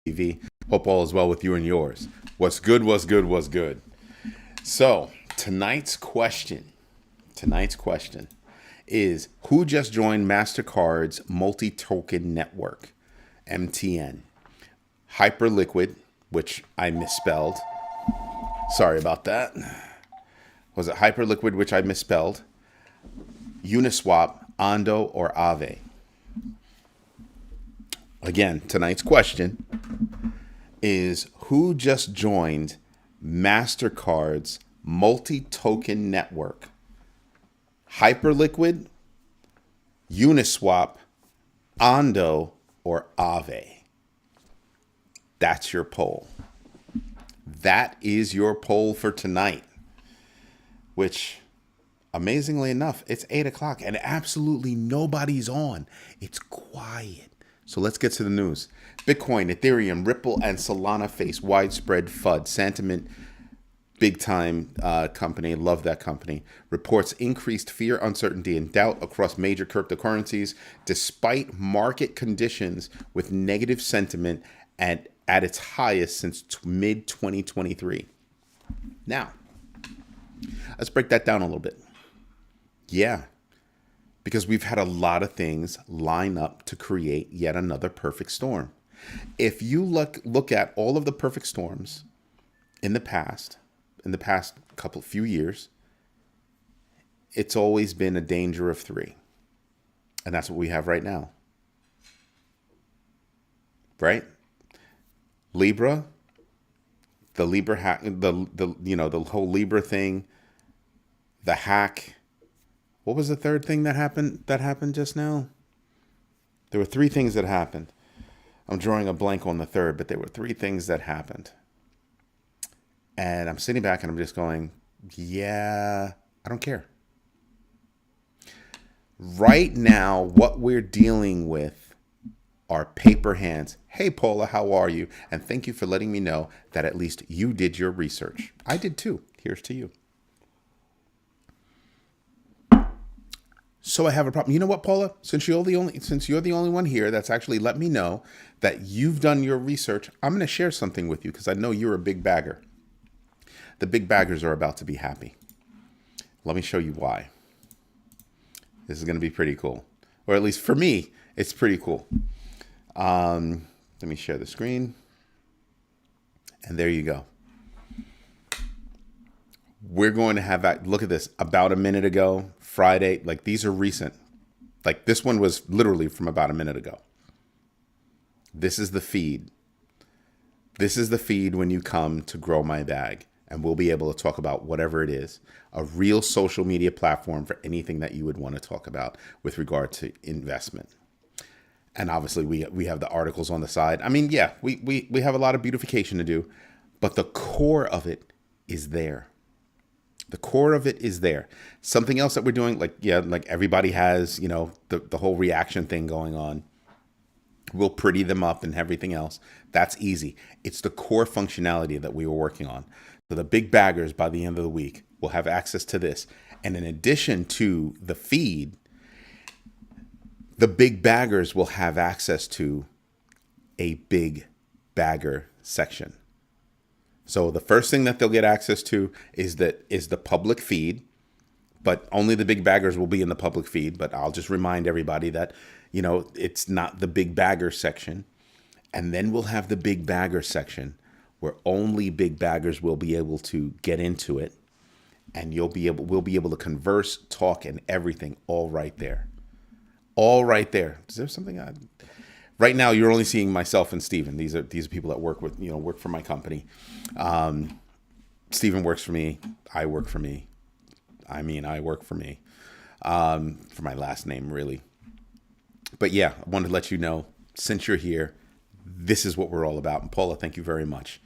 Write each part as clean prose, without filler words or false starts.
TV. Hope all is well with you and yours. What's good, what's good, what's good. So, tonight's question is who just joined MasterCard's multi-token network, MTN? Hyperliquid, which I misspelled. Sorry about that. Was it Hyperliquid, which I misspelled? Uniswap, Ondo, or Aave? Again, tonight's question is who just joined MasterCard's multi-token network? Hyperliquid, Uniswap, Ondo, or Aave? That's your poll. That is your poll for tonight, which, amazingly enough, it's 8 o'clock and absolutely nobody's on. It's quiet. So let's get to the news. Bitcoin, Ethereum, Ripple, and Solana face widespread FUD. Sentiment, big time company. Love that company. Reports increased fear, uncertainty, and doubt across major cryptocurrencies, despite market conditions with negative sentiment at its highest since mid-2023. Now, let's break that down a little bit. Yeah, because we've had a lot of things line up to create yet another perfect storm. If you look at all of the perfect storms in the past few years, it's always been a danger of 3. And that's what we have right now. Right? Libra, the Libra hack, the whole Libra thing, the hack. What was the third thing that happened just now? There were 3 things that happened. I'm drawing a blank on the third, but there were 3 things that happened. And I'm sitting back and I'm just going, yeah, I don't care. Right now, what we're dealing with are paper hands. Hey, Paula, how are you? And thank you for letting me know that at least you did your research. I did too. Here's to you. So I have a problem. You know what, Paula? Since you're the only one here that's actually let me know that you've done your research, I'm going to share something with you because I know you're a big bagger. The big baggers are about to be happy. Let me show you why. This is going to be pretty cool. Or at least for me, it's pretty cool. Let me share the screen. And there you go. We're going to have that. Look at this. About a minute ago, Friday. Like, these are recent. Like, this one was literally from about a minute ago. This is the feed. This is the feed when you come to Grow My Bag. And we'll be able to talk about whatever it is. A real social media platform for anything that you would want to talk about with regard to investment. And obviously, we have the articles on the side. I mean, yeah, we have a lot of beautification to do. But the core of it is there. The core of it is there. Something else that we're doing, like everybody has, the whole reaction thing going on. We'll pretty them up and everything else. That's easy. It's the core functionality that we were working on. So the big baggers by the end of the week will have access to this. And in addition to the feed, the big baggers will have access to a big bagger section. So the first thing that they'll get access to is the public feed, but only the big baggers will be in the public feed. But I'll just remind everybody that, it's not the big bagger section. And then we'll have the big bagger section where only big baggers will be able to get into it. And we'll be able to converse, talk, and everything all right there. All right there. Is there something right now you're only seeing myself and Steven. These are people that work for my company. Steven works for me. I work for me. I work for me. For my last name, really. But yeah, I wanted to let you know, since you're here, this is what we're all about. And Paula, thank you very much.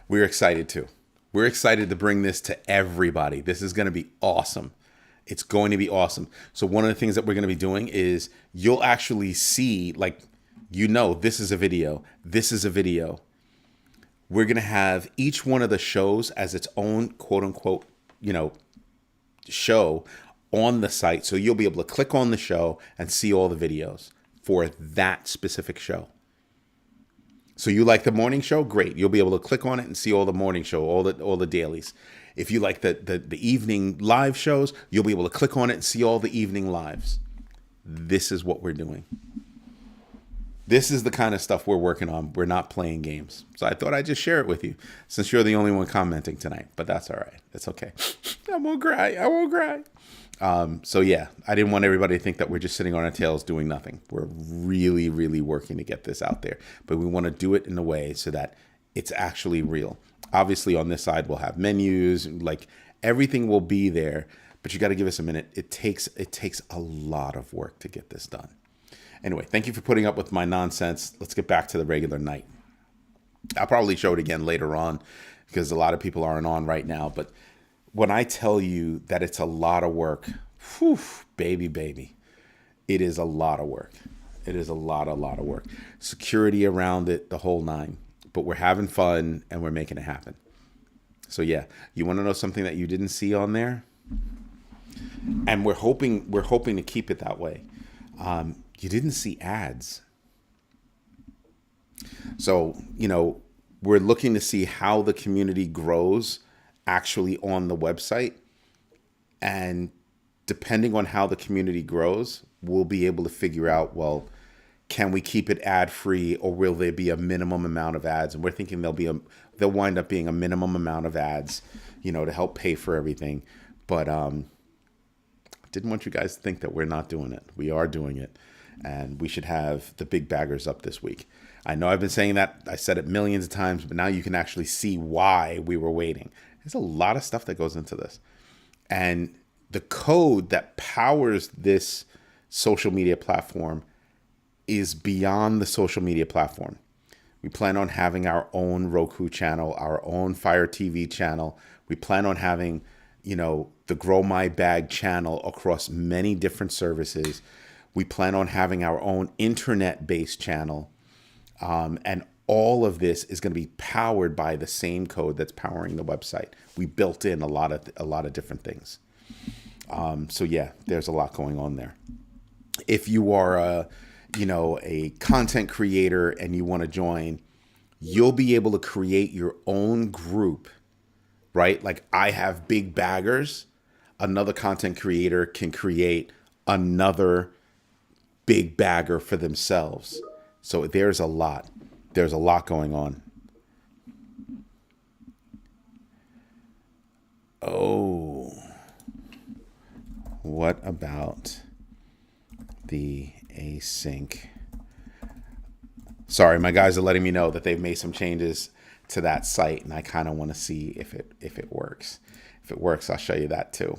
We're excited too. We're excited to bring this to everybody. This is going to be awesome. It's going to be awesome. So one of the things that we're going to be doing is you'll actually see, this is a video. This is a video. We're going to have each one of the shows as its own quote unquote, show on the site. So you'll be able to click on the show and see all the videos for that specific show. So you like the morning show? Great. You'll be able to click on it and see all the morning show, all the dailies. If you like the evening live shows, you'll be able to click on it and see all the evening lives. This is what we're doing. This is the kind of stuff we're working on. We're not playing games. So I thought I'd just share it with you since you're the only one commenting tonight. But that's all right. It's okay. I won't cry. I won't cry. So yeah, I didn't want everybody to think that we're just sitting on our tails doing nothing. We're really, really working to get this out there. But we want to do it in a way so that it's actually real. Obviously, on this side, we'll have menus. Like everything will be there. But you got to give us a minute. It takes a lot of work to get this done. Anyway, thank you for putting up with my nonsense. Let's get back to the regular night. I'll probably show it again later on because a lot of people aren't on right now. But when I tell you that it's a lot of work, whew, baby, it is a lot of work. It is a lot of work. Security around it, the whole nine. But we're having fun and we're making it happen. So yeah, you want to know something that you didn't see on there? And we're hoping to keep it that way. You didn't see ads. So, we're looking to see how the community grows actually on the website. And depending on how the community grows, we'll be able to figure out, well, can we keep it ad free or will there be a minimum amount of ads? And we're thinking there'll wind up being a minimum amount of ads, to help pay for everything. But didn't want you guys to think that we're not doing it. We are doing it. And we should have the big baggers up this week. I know I've been saying that. I said it millions of times, but now you can actually see why we were waiting. There's a lot of stuff that goes into this. And the code that powers this social media platform is beyond the social media platform. We plan on having our own Roku channel, our own Fire TV channel. We plan on having, the Grow My Bag channel across many different services. We plan on having our own internet-based channel. And all of this is going to be powered by the same code that's powering the website. We built in a lot of different things. So yeah, there's a lot going on there. If you are a content creator and you want to join, you'll be able to create your own group, right? Like I have big baggers. Another content creator can create another big bagger for themselves. So there's a lot going on. Oh, what about the async? Sorry, my guys are letting me know that they've made some changes to that site, and I kind of want to see if it works. If it works, I'll show you that too.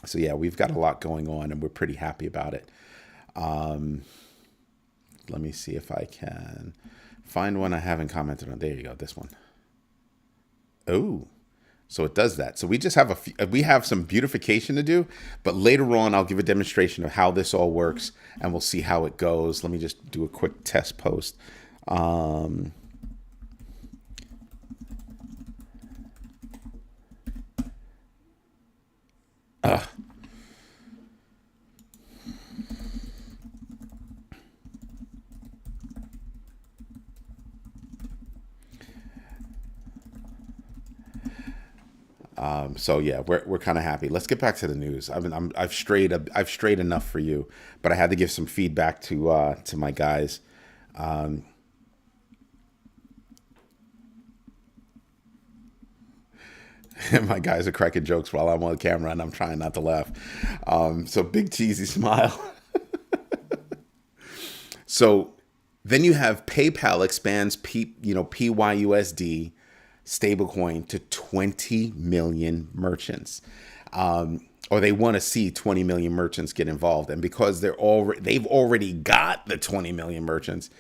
So yeah, we've got a lot going on, and we're pretty happy about it. Let me see if I can find one I haven't commented on. There you go, this one. Oh, so it does that. So we just have we have some beautification to do, but later on I'll give a demonstration of how this all works, and we'll see how it goes. Let me just do a quick test post. So yeah, we're kind of happy. Let's get back to the news. I've strayed enough for you, but I had to give some feedback to my guys. My guys are cracking jokes while I'm on camera, and I'm trying not to laugh. So big cheesy smile. So then you have PayPal expands PYUSD stablecoin to 20 million merchants, or they want to see 20 million merchants get involved. And because they've already got the 20 million merchants,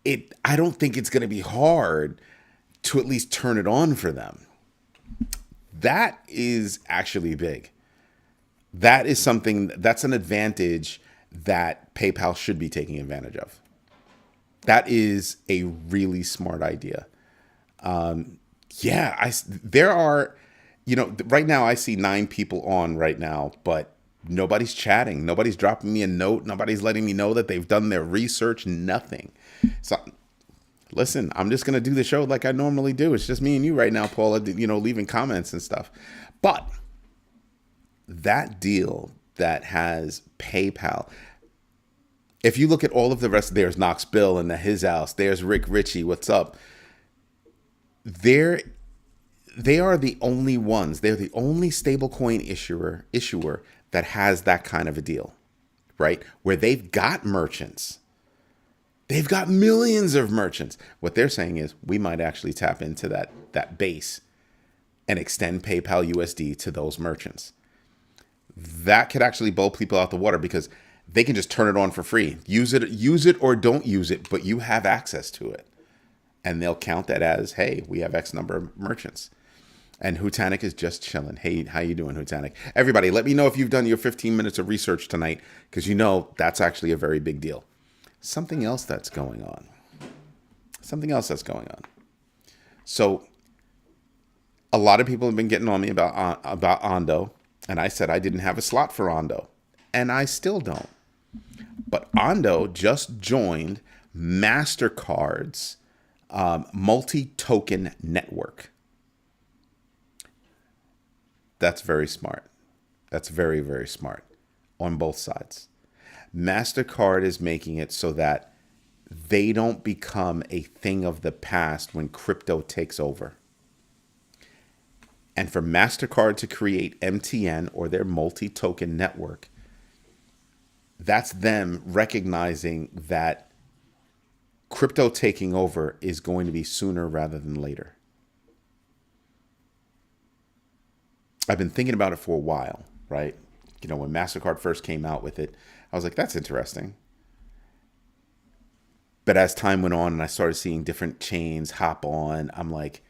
I don't think it's going to be hard to at least turn it on for them. That is actually big. That is that's an advantage that PayPal should be taking advantage of. That is a really smart idea. There are, right now I see 9 people on right now, but nobody's chatting. Nobody's dropping me a note. Nobody's letting me know that they've done their research. Nothing. So Listen, I'm just going to do the show like I normally do. It's just me and you right now, Paula, leaving comments and stuff. But that deal that has PayPal, if you look at all of the rest, there's Knox Bill and his house, there's Rick Ritchie, what's up? They are the only ones. They're the only stablecoin issuer that has that kind of a deal, right? Where they've got merchants. They've got millions of merchants. What they're saying is we might actually tap into that base and extend PayPal USD to those merchants. That could actually blow people out the water because they can just turn it on for free. Use it or don't use it, but you have access to it. And they'll count that as, hey, we have X number of merchants. And Hutanic is just chilling. Hey, how you doing, Hutanic? Everybody, let me know if you've done your 15 minutes of research tonight, because that's actually a very big deal. Something else that's going on. So a lot of people have been getting on me about Ondo, and I said I didn't have a slot for Ondo, and I still don't. But Ondo just joined MasterCard's multi-token network. That's very smart. That's very, very smart on both sides. MasterCard is making it so that they don't become a thing of the past when crypto takes over. And for MasterCard to create MTN or their multi-token network, that's them recognizing that crypto taking over is going to be sooner rather than later. I've been thinking about it for a while, right? When MasterCard first came out with it, I was like, that's interesting. But as time went on and I started seeing different chains hop on, I'm like,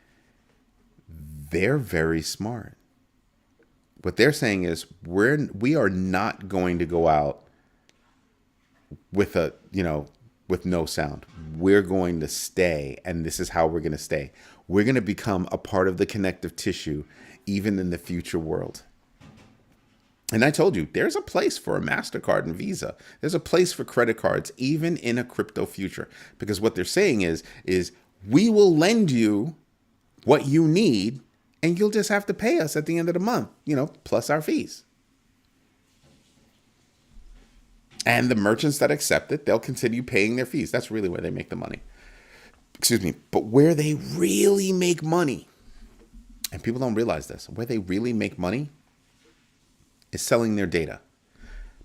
they're very smart. What they're saying is we are not going to go out with with no sound. We're going to stay, and this is how we're going to stay. We're going to become a part of the connective tissue, even in the future world. And I told you, there's a place for a MasterCard and Visa. There's a place for credit cards, even in a crypto future. Because what they're saying is we will lend you what you need, and you'll just have to pay us at the end of the month, plus our fees. And the merchants that accept it, they'll continue paying their fees. That's really where they make the money. Excuse me. But where they really make money, and people don't realize this, where they really make money is selling their data.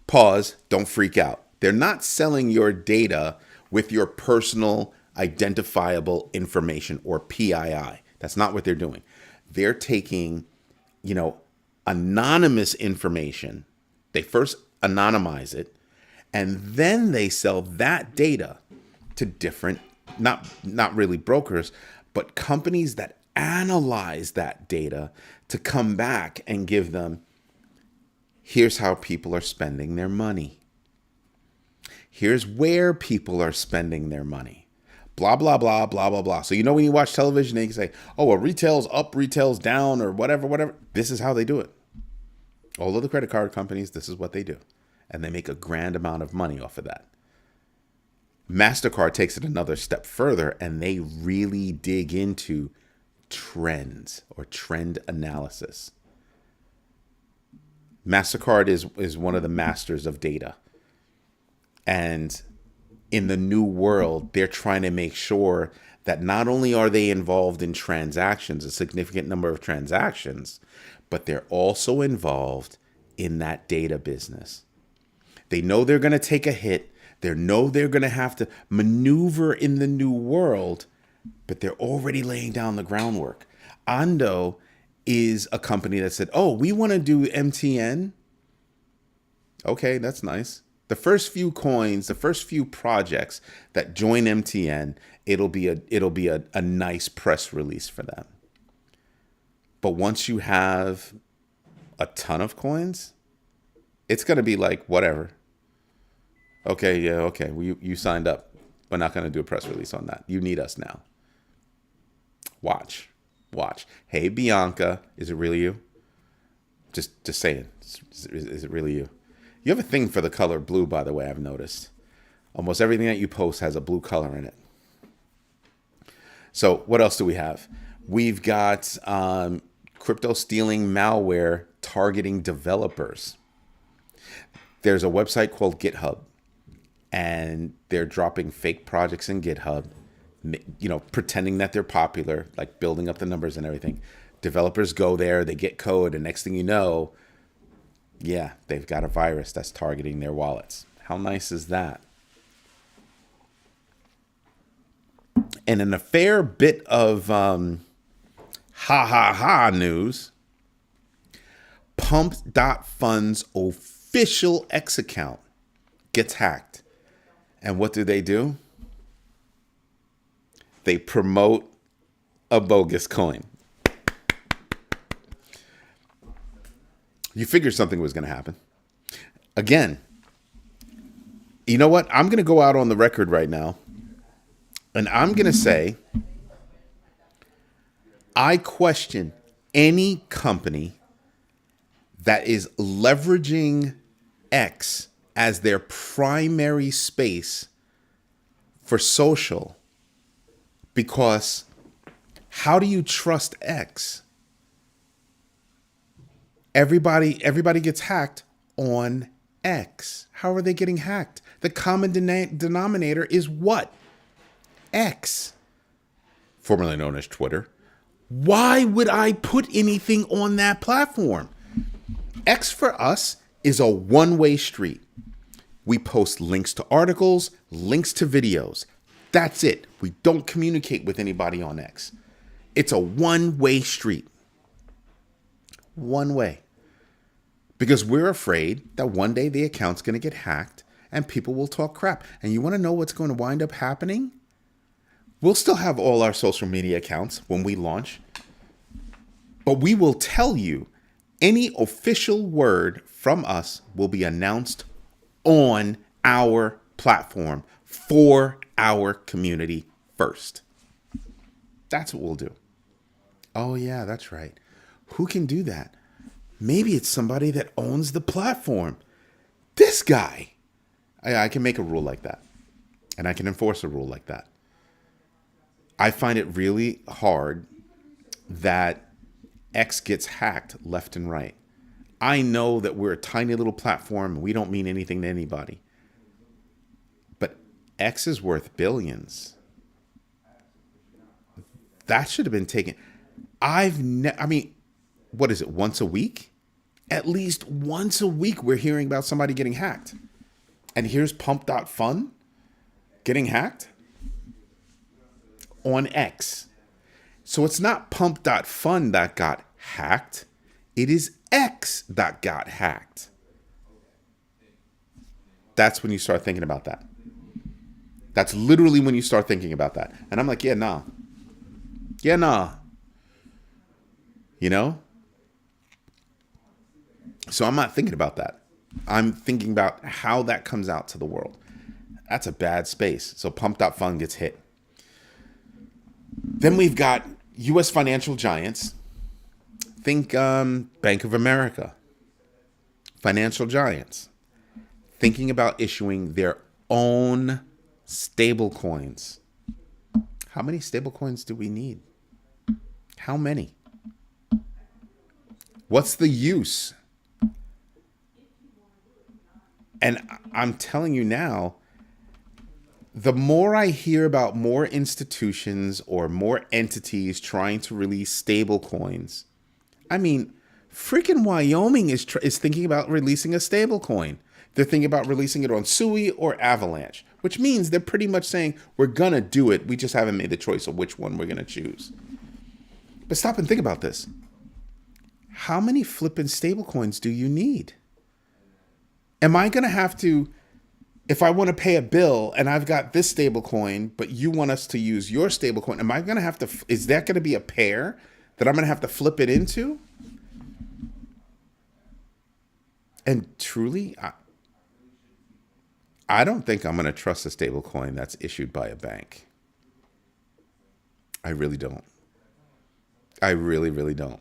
Pause, don't freak out. They're not selling your data with your personal identifiable information, or PII. That's not what they're doing. They're taking, anonymous information. They first anonymize it, and then they sell that data to different, not really brokers, but companies that analyze that data to come back and give them, here's how people are spending their money. Here's where people are spending their money. Blah, blah, blah, blah, blah, blah. So when you watch television, they can say, oh, well, retail's up, retail's down, or whatever. This is how they do it. All of the credit card companies, this is what they do. And they make a grand amount of money off of that. MasterCard takes it another step further, and they really dig into trends or trend analysis. MasterCard is one of the masters of data. And in the new world, they're trying to make sure that not only are they involved in transactions, a significant number of transactions, but they're also involved in that data business. They know they're going to take a hit. They know they're going to have to maneuver in the new world, but they're already laying down the groundwork. Ondo is a company that said, oh, we want to do MTN. Okay, that's nice. The first few coins, the first few projects that join MTN, it'll be a nice press release for them. But once you have a ton of coins, it's going to be like, whatever. Okay, yeah, okay. Well, you signed up. We're not going to do a press release on that. You need us now. Watch. Hey, Bianca, is it really you? Just saying. Is it really you? You have a thing for the color blue, by the way, I've noticed. Almost everything that you post has a blue color in it. So what else do we have? We've got crypto stealing malware targeting developers. There's a website called GitHub, and they're dropping fake projects in GitHub, pretending that they're popular, like building up the numbers and everything. Developers go there, they get code, and next thing you know, yeah, they've got a virus that's targeting their wallets. How nice is that? And in a fair bit of ha ha ha news, Pump.Fund's official X account gets hacked. And what do? They promote a bogus coin. You figured something was going to happen. Again, you know what? I'm going to go out on the record right now, and I'm going to say I question any company that is leveraging X as their primary space for social, because how do you trust X? Everybody gets hacked on X. How are they getting hacked? The common denominator is what? X, formerly known as Twitter. Why would I put anything on that platform? X for us is a one-way street. We post links to articles, links to videos. That's it. We don't communicate with anybody on X. It's a one-way street. One way. Because we're afraid that one day the account's going to get hacked and people will talk crap. And you want to know what's going to wind up happening? We'll still have all our social media accounts when we launch, but we will tell you any official word from us will be announced on our platform for our community first. That's what we'll do. Oh yeah, that's right. Who can do that? Maybe it's somebody that owns the platform. This guy. I can make a rule like that. And I can enforce a rule like that. I find it really hard that X gets hacked left and right. I know that we're a tiny little platform and we don't mean anything to anybody. But X is worth billions. That should have been taken. What is it, once a week? At least once a week we're hearing about somebody getting hacked. And here's Pump.Fund getting hacked on X. So it's not Pump.Fund that got hacked. It is X that got hacked. That's when you start thinking about that. That's literally when you start thinking about that. And I'm like, yeah, nah. You know? So I'm not thinking about that. I'm thinking about how that comes out to the world. That's a bad space. So Pump.Fund gets hit. Then we've got U.S. financial giants. Think Bank of America. Financial giants. Thinking about issuing their own stable coins. How many stable coins do we need? How many? What's the use? And I'm telling you now, the more I hear about more institutions or more entities trying to release stable coins, I mean, freaking Wyoming is thinking about releasing a stable coin. They're thinking about releasing it on SUI or Avalanche, which means they're pretty much saying, we're going to do it. We just haven't made the choice of which one we're going to choose. But stop and think about this. How many flipping stable coins do you need? Am I going to have to, if I want to pay a bill and I've got this stable coin, but you want us to use your stable coin, am I going to have to, is that going to be a pair that I'm going to have to flip it into? And truly, I don't think I'm going to trust a stable coin that's issued by a bank. I really don't. I really, really don't.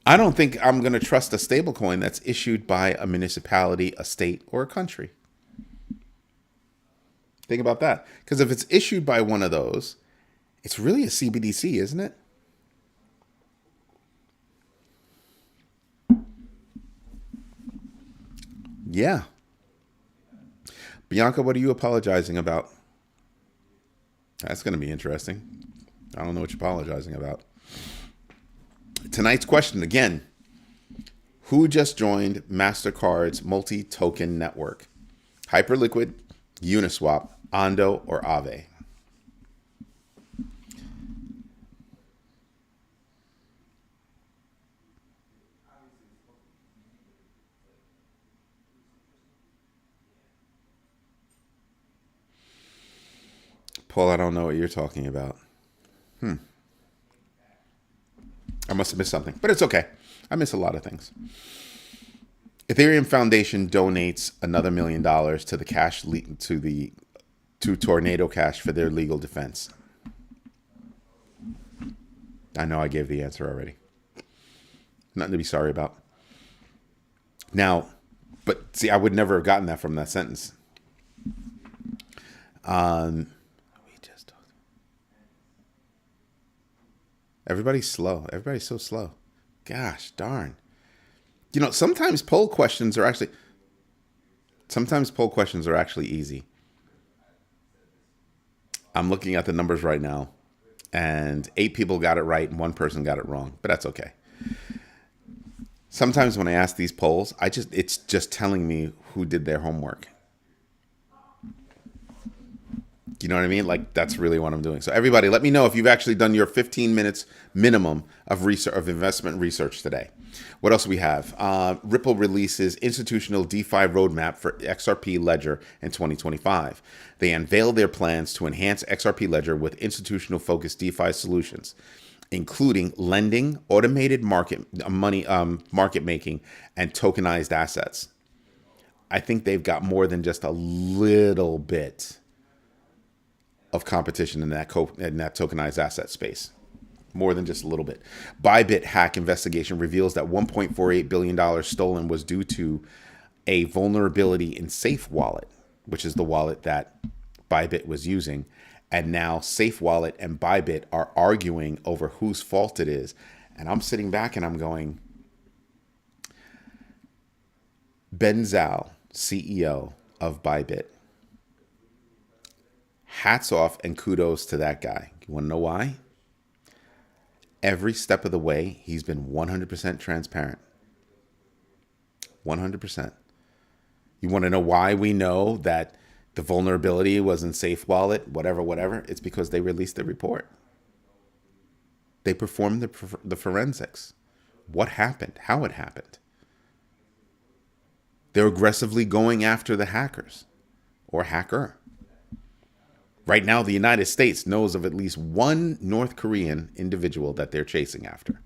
I don't think I'm going to trust a stablecoin that's issued by a municipality, a state, or a country. Think about that. Because if it's issued by one of those, It's really a CBDC, isn't it? Yeah. Bianca, what are you apologizing about? That's going to be interesting. I don't know what you're apologizing about. Tonight's question again: who just joined MasterCard's multi-token network? Hyperliquid, Uniswap, Ondo, or Aave? Paul, I don't know what you're talking about. I must have missed something, but it's okay. I miss a lot of things. Ethereum Foundation donates another $1 million to the to Tornado Cash for their legal defense. I know I gave the answer already. Nothing to be sorry about. Now, but see, I would never have gotten that from that sentence. We just talked. Everybody's slow. Everybody's so slow. Gosh darn. You know, sometimes poll questions are actually easy. I'm looking at the numbers right now, and 8 people got it right and 1 person got it wrong, but that's okay. Sometimes when I ask these polls, it's just telling me who did their homework. You know what I mean? Like, that's really what I'm doing. So everybody, let me know if you've actually done your 15 minutes minimum of research, of investment research today. What else do we have? Ripple releases institutional DeFi roadmap for XRP Ledger in 2025. They unveiled their plans to enhance XRP Ledger with institutional focused DeFi solutions, including lending, automated market making, and tokenized assets. I think they've got more than just a little bit of competition in that tokenized asset space. More than just a little bit. Bybit hack investigation reveals that $1.48 billion stolen was due to a vulnerability in Safe Wallet, which is the wallet that Bybit was using. And now Safe Wallet and Bybit are arguing over whose fault it is. And I'm sitting back and I'm going, Ben Zhao, CEO of Bybit, hats off and kudos to that guy. You want to know why? Every step of the way, he's been 100% transparent. 100%. You want to know why we know that the vulnerability was in Safe Wallet, whatever? It's because they released the report. They performed the forensics. What happened? How it happened. They're aggressively going after the hackers or hacker. Right now, the United States knows of at least one North Korean individual that they're chasing after.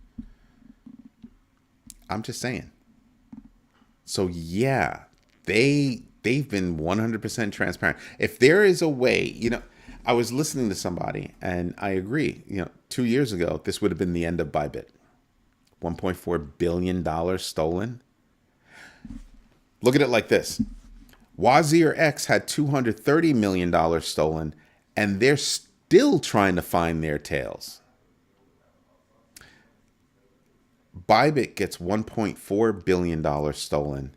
I'm just saying. So yeah, they've been 100% transparent. If there is a way, I was listening to somebody and I agree, 2 years ago, this would have been the end of Bybit. $1.4 billion stolen. Look at it like this. Wazir X had $230 million stolen, and they're still trying to find their tails. Bybit gets $1.4 billion stolen,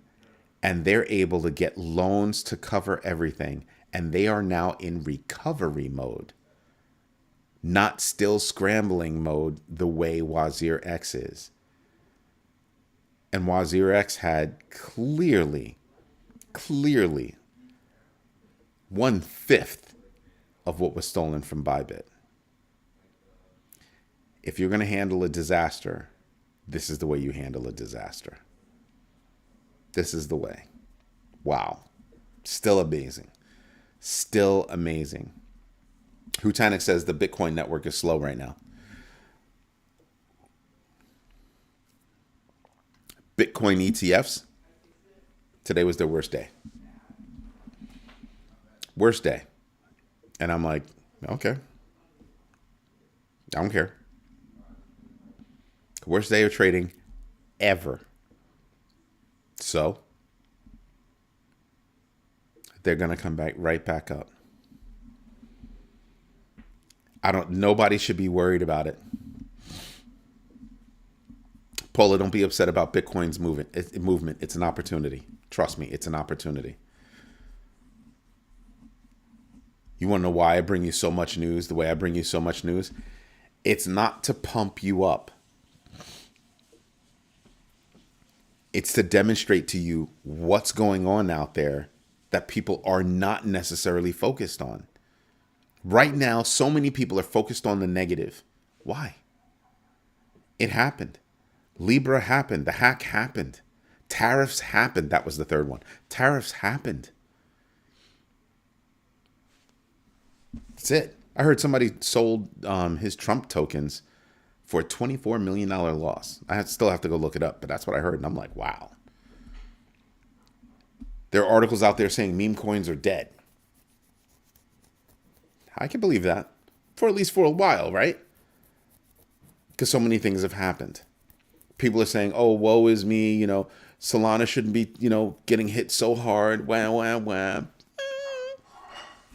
and they're able to get loans to cover everything, and they are now in recovery mode, not still scrambling mode the way Wazir X is. And Wazir X had clearly 1/5 of what was stolen from Bybit. If you're going to handle a disaster, this is the way you handle a disaster. This is the way. Wow. Still amazing. Still amazing. Hutanik says the Bitcoin network is slow right now. Bitcoin ETFs, today was their worst day. Worst day. And I'm like, okay. I don't care. Worst day of trading ever. So they're going to come back right back up. Nobody should be worried about it. Paula, don't be upset about Bitcoin's movement. It's an opportunity. Trust me, it's an opportunity. You want to know why I bring you so much news the way I bring you so much news? It's not to pump you up. It's to demonstrate to you what's going on out there that people are not necessarily focused on. Right now, so many people are focused on the negative. Why? It happened. Libra happened. The hack happened. Tariffs happened. That was the third one. Tariffs happened. That's it. I heard somebody sold his Trump tokens for a $24 million loss. Still have to go look it up, but that's what I heard. And I'm like, wow. There are articles out there saying meme coins are dead. I can believe that. At least for a while, right? Because so many things have happened. People are saying, oh, woe is me. Solana shouldn't be, getting hit so hard. Wham, wham, wham.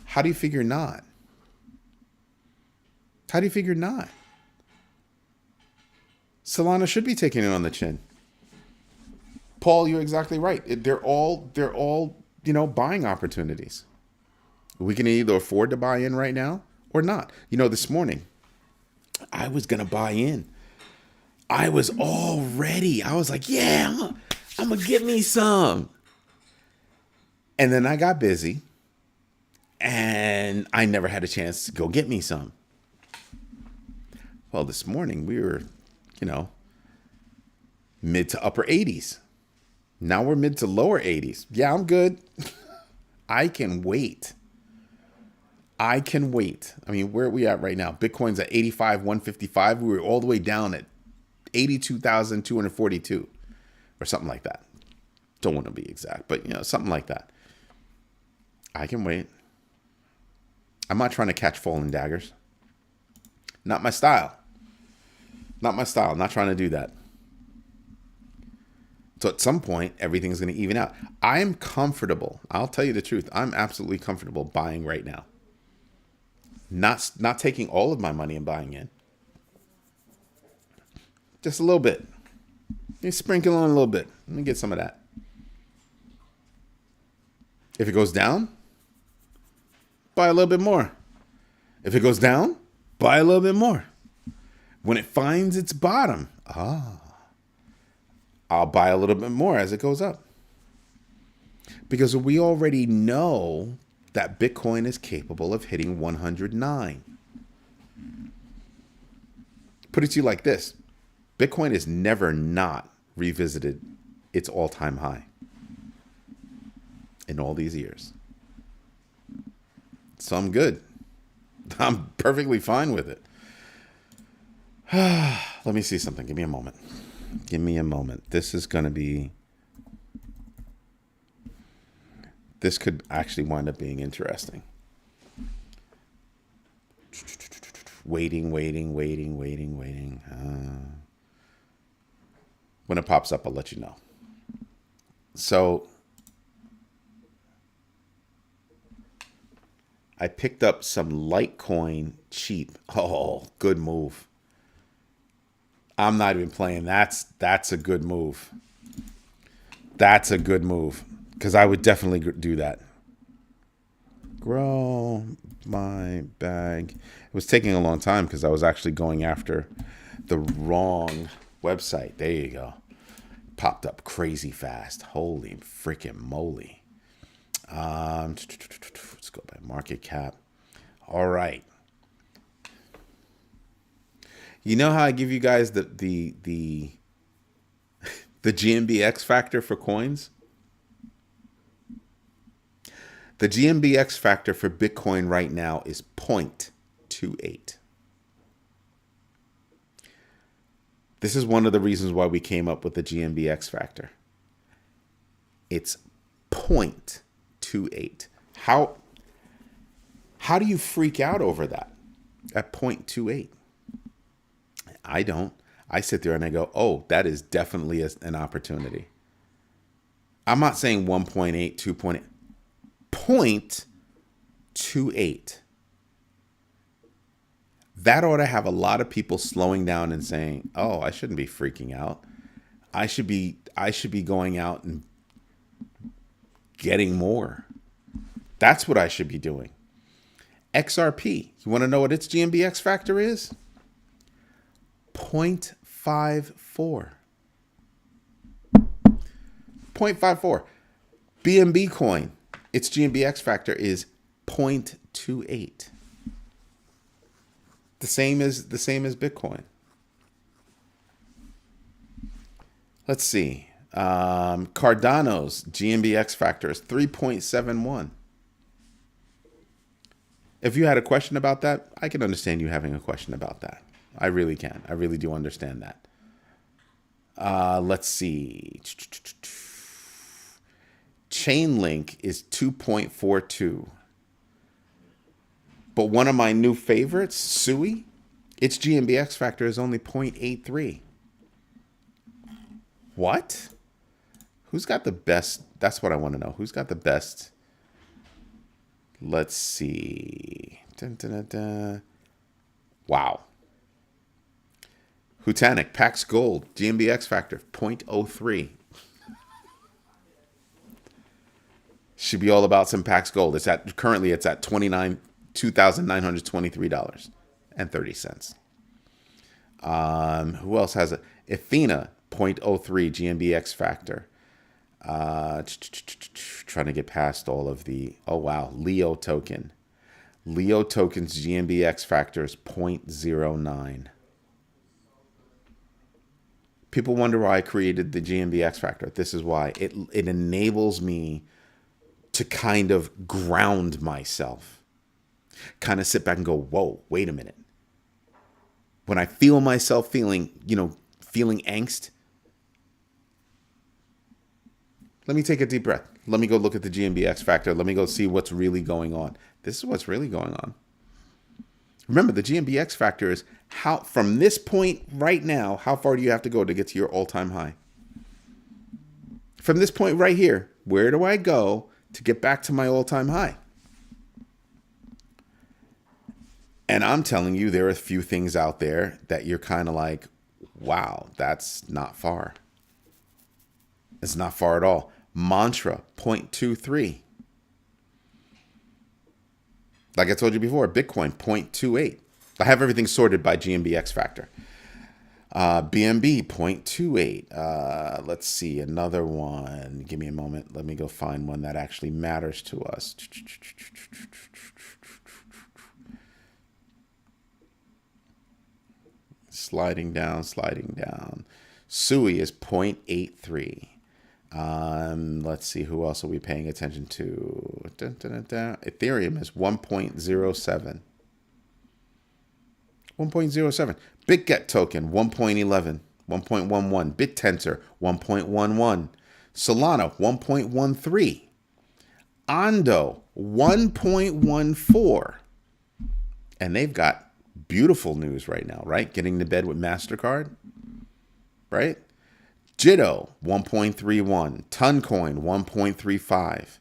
How do you figure not? How do you figure not? Solana should be taking it on the chin. Paul, you're exactly right. They're all buying opportunities. We can either afford to buy in right now or not. This morning, I was going to buy in. I was all ready. I was like, yeah, I'm going to get me some. And then I got busy and I never had a chance to go get me some. Well, this morning we were, mid to upper 80s. Now we're mid to lower 80s. Yeah, I'm good. I can wait. I mean, where are we at right now? Bitcoin's at 85,155. We were all the way down at 82,242 or something like that. Don't want to be exact, but something like that. I can wait. I'm not trying to catch falling daggers. Not my style. Not trying to do that. So at some point, everything's going to even out. I am comfortable. I'll tell you the truth. I'm absolutely comfortable buying right now. Not taking all of my money and buying in. Just a little bit. You sprinkle on a little bit. Let me get some of that. If it goes down, buy a little bit more. If it goes down, buy a little bit more. When it finds its bottom, I'll buy a little bit more as it goes up. Because we already know that Bitcoin is capable of hitting 109. Put it to you like this. Bitcoin has never not revisited its all-time high in all these years. So I'm good. I'm perfectly fine with it. Let me see something. Give me a moment. This could actually wind up being interesting. Waiting. When it pops up, I'll let you know. So I picked up some Litecoin cheap. Oh, good move. I'm not even playing. That's a good move. That's a good move. Because I would definitely do that. Grow my bag. It was taking a long time because I was actually going after the wrong website. There you go. Popped up crazy fast. Holy freaking moly. Let's go by market cap. All right. You know how I give you guys the GMB X factor for coins? The GMB X factor for Bitcoin right now is 0.28. This is one of the reasons why we came up with the GMB X factor. It's 0.28. How do you freak out over that at 0.28? I don't. I sit there and I go, oh, that is definitely an opportunity. I'm not saying 1.8, 2.8. 0.28. That ought to have a lot of people slowing down and saying, "Oh, I shouldn't be freaking out. I should be going out and getting more. That's what I should be doing." XRP, you want to know what its GMB X factor is? 0.54. 0.54. BNB coin, its GMB X factor is 0.28. The same as Bitcoin. Let's see. Cardano's GMB X factor is 3.71. If you had a question about that, I can understand you having a question about that. I really can. I really do understand that. Let's see. Chainlink is 2.42. But one of my new favorites, SUI, its GMB X factor is only 0.83. What? Who's got the best? That's what I want to know. Who's got the best? Let's see. Dun, dun, dun, dun. Wow. Hutanic, Pax Gold, GMB X factor, 0.03. Should be all about some Pax Gold. Currently it's at $2,923.30. Who else has it? Athena, 0.03 GMB X factor. Trying to get past all of the. Oh wow, Leo token. Leo token's GMB X factor is 0.09. People wonder why I created the GMB X factor. This is why. It enables me to kind of ground myself. Kind of sit back and go, whoa, wait a minute. When I feel myself feeling angst, let me take a deep breath. Let me go look at the GMB X factor. Let me go see what's really going on. This is what's really going on. Remember, the GMB X factor is how, from this point right now, how far do you have to go to get to your all-time high? From this point right here, where do I go to get back to my all-time high? And I'm telling you, there are a few things out there that you're kind of like, wow, that's not far. It's not far at all. Mantra, 0.23. Like I told you before, Bitcoin, 0.28. I have everything sorted by GMB X factor. BNB, 0.28. Let's see, another one. Give me a moment. Let me go find one that actually matters to us. Sliding down. SUI is 0.83. Let's see, who else are we paying attention to? Ethereum is 1.07. 1.07. BitGet token, 1.11. 1.11. BitTensor, 1.11. Solana, 1.13. Ondo, 1.14. And they've got beautiful news right now, right? Getting to bed with MasterCard, right? Jitto, 1.31. Toncoin, 1.35.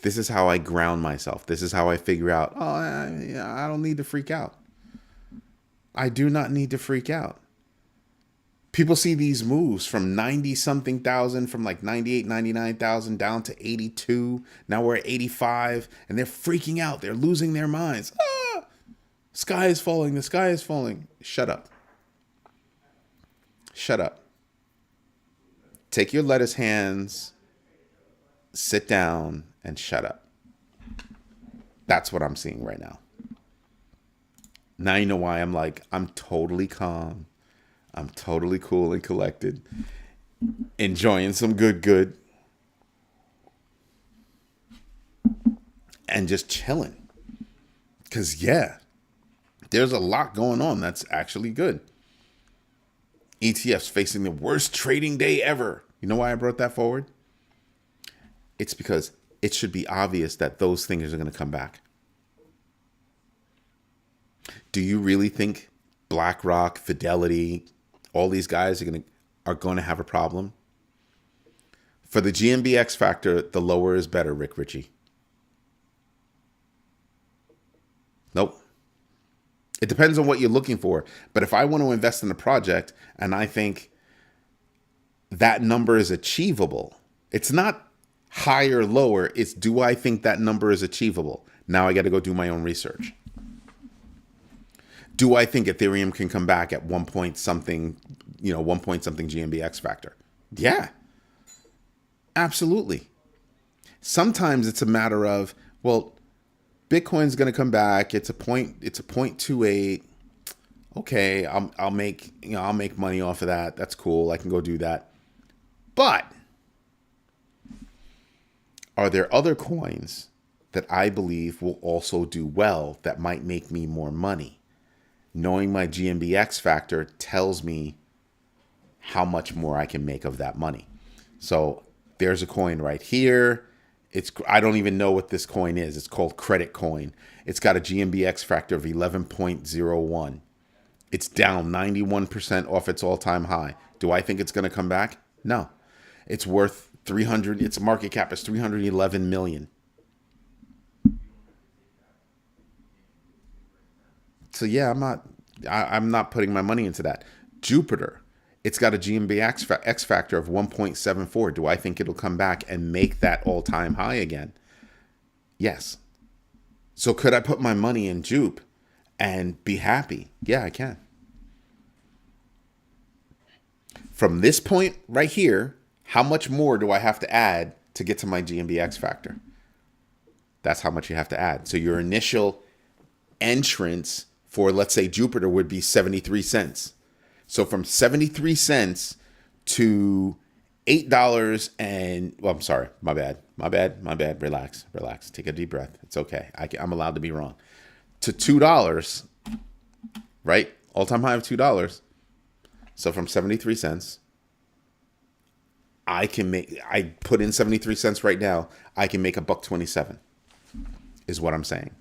This is how I ground myself. This is how I figure out, oh, I don't need to freak out. I do not need to freak out. People see these moves from 90-something thousand, from like 98, 99,000 down to 82. Now we're at 85, and they're freaking out. They're losing their minds. Ah, sky is falling. The sky is falling. Shut up. Shut up. Take your lettuce hands, sit down, and shut up. That's what I'm seeing right now. Now you know why I'm totally calm. I'm totally cool and collected. Enjoying some good. And just chilling. Because, yeah, there's a lot going on that's actually good. ETFs facing the worst trading day ever. You know why I brought that forward? It's because it should be obvious that those things are going to come back. Do you really think BlackRock, Fidelity, all these guys are going to have a problem? For the GMB X factor, the lower is better, Rick Ritchie. Nope. It depends on what you're looking for. But if I want to invest in a project and I think that number is achievable, it's not higher or lower. It's, do I think that number is achievable? Now I got to go do my own research. Do I think Ethereum can come back at 1 point something, 1 point something GMB X factor? Yeah, absolutely. Sometimes it's a matter of, well, Bitcoin's going to come back. It's a 0.28. Okay, I'll make money off of that. That's cool. I can go do that. But are there other coins that I believe will also do well that might make me more money? Knowing my GMBX factor tells me how much more I can make of that money. So there's a coin right here. I don't even know what this coin is. It's called Credit Coin. It's got a GMBX factor of 11.01. It's down 91% off its all-time high. Do I think it's going to come back? No. It's worth 300. Its market cap is 311 million. So yeah, I'm not putting my money into that. Jupiter, it's got a GMB X factor of 1.74. Do I think it'll come back and make that all-time high again? Yes. So could I put my money in Jupe and be happy? Yeah, I can. From this point right here, how much more do I have to add to get to my GMB X factor? That's how much you have to add. So your initial entrance for, let's say, Jupiter would be 73 cents. So from 73 cents to $8 and, well, I'm sorry, my bad. Relax. Take a deep breath. It's okay. I'm allowed to be wrong. To $2, right? All-time high of $2. So from 73 cents, I put in 73 cents right now. I can make $1.27 is what I'm saying.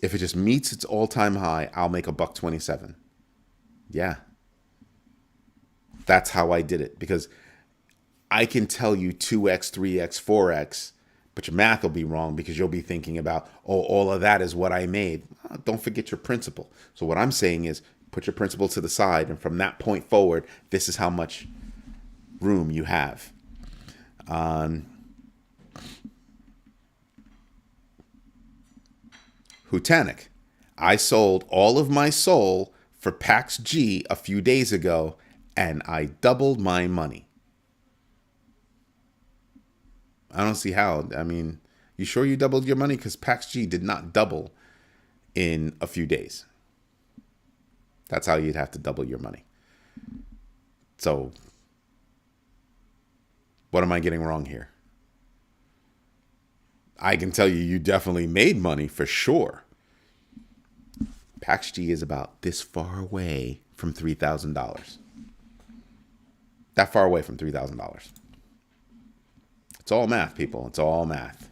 If it just meets its all-time high, I'll make $1.27. Yeah. That's how I did it, because I can tell you 2x, 3x, 4x, but your math will be wrong because you'll be thinking about, oh, all of that is what I made. Don't forget your principal. So what I'm saying is put your principal to the side, and from that point forward, this is how much room you have. Hutanic. I sold all of my soul for Pax G a few days ago, and I doubled my money. I don't see how. I mean, you sure you doubled your money? Because Pax G did not double in a few days. That's how you'd have to double your money. So, what am I getting wrong here? I can tell you definitely made money for sure. Pax G is about this far away from $3,000. That far away from $3,000. It's all math, people. It's all math.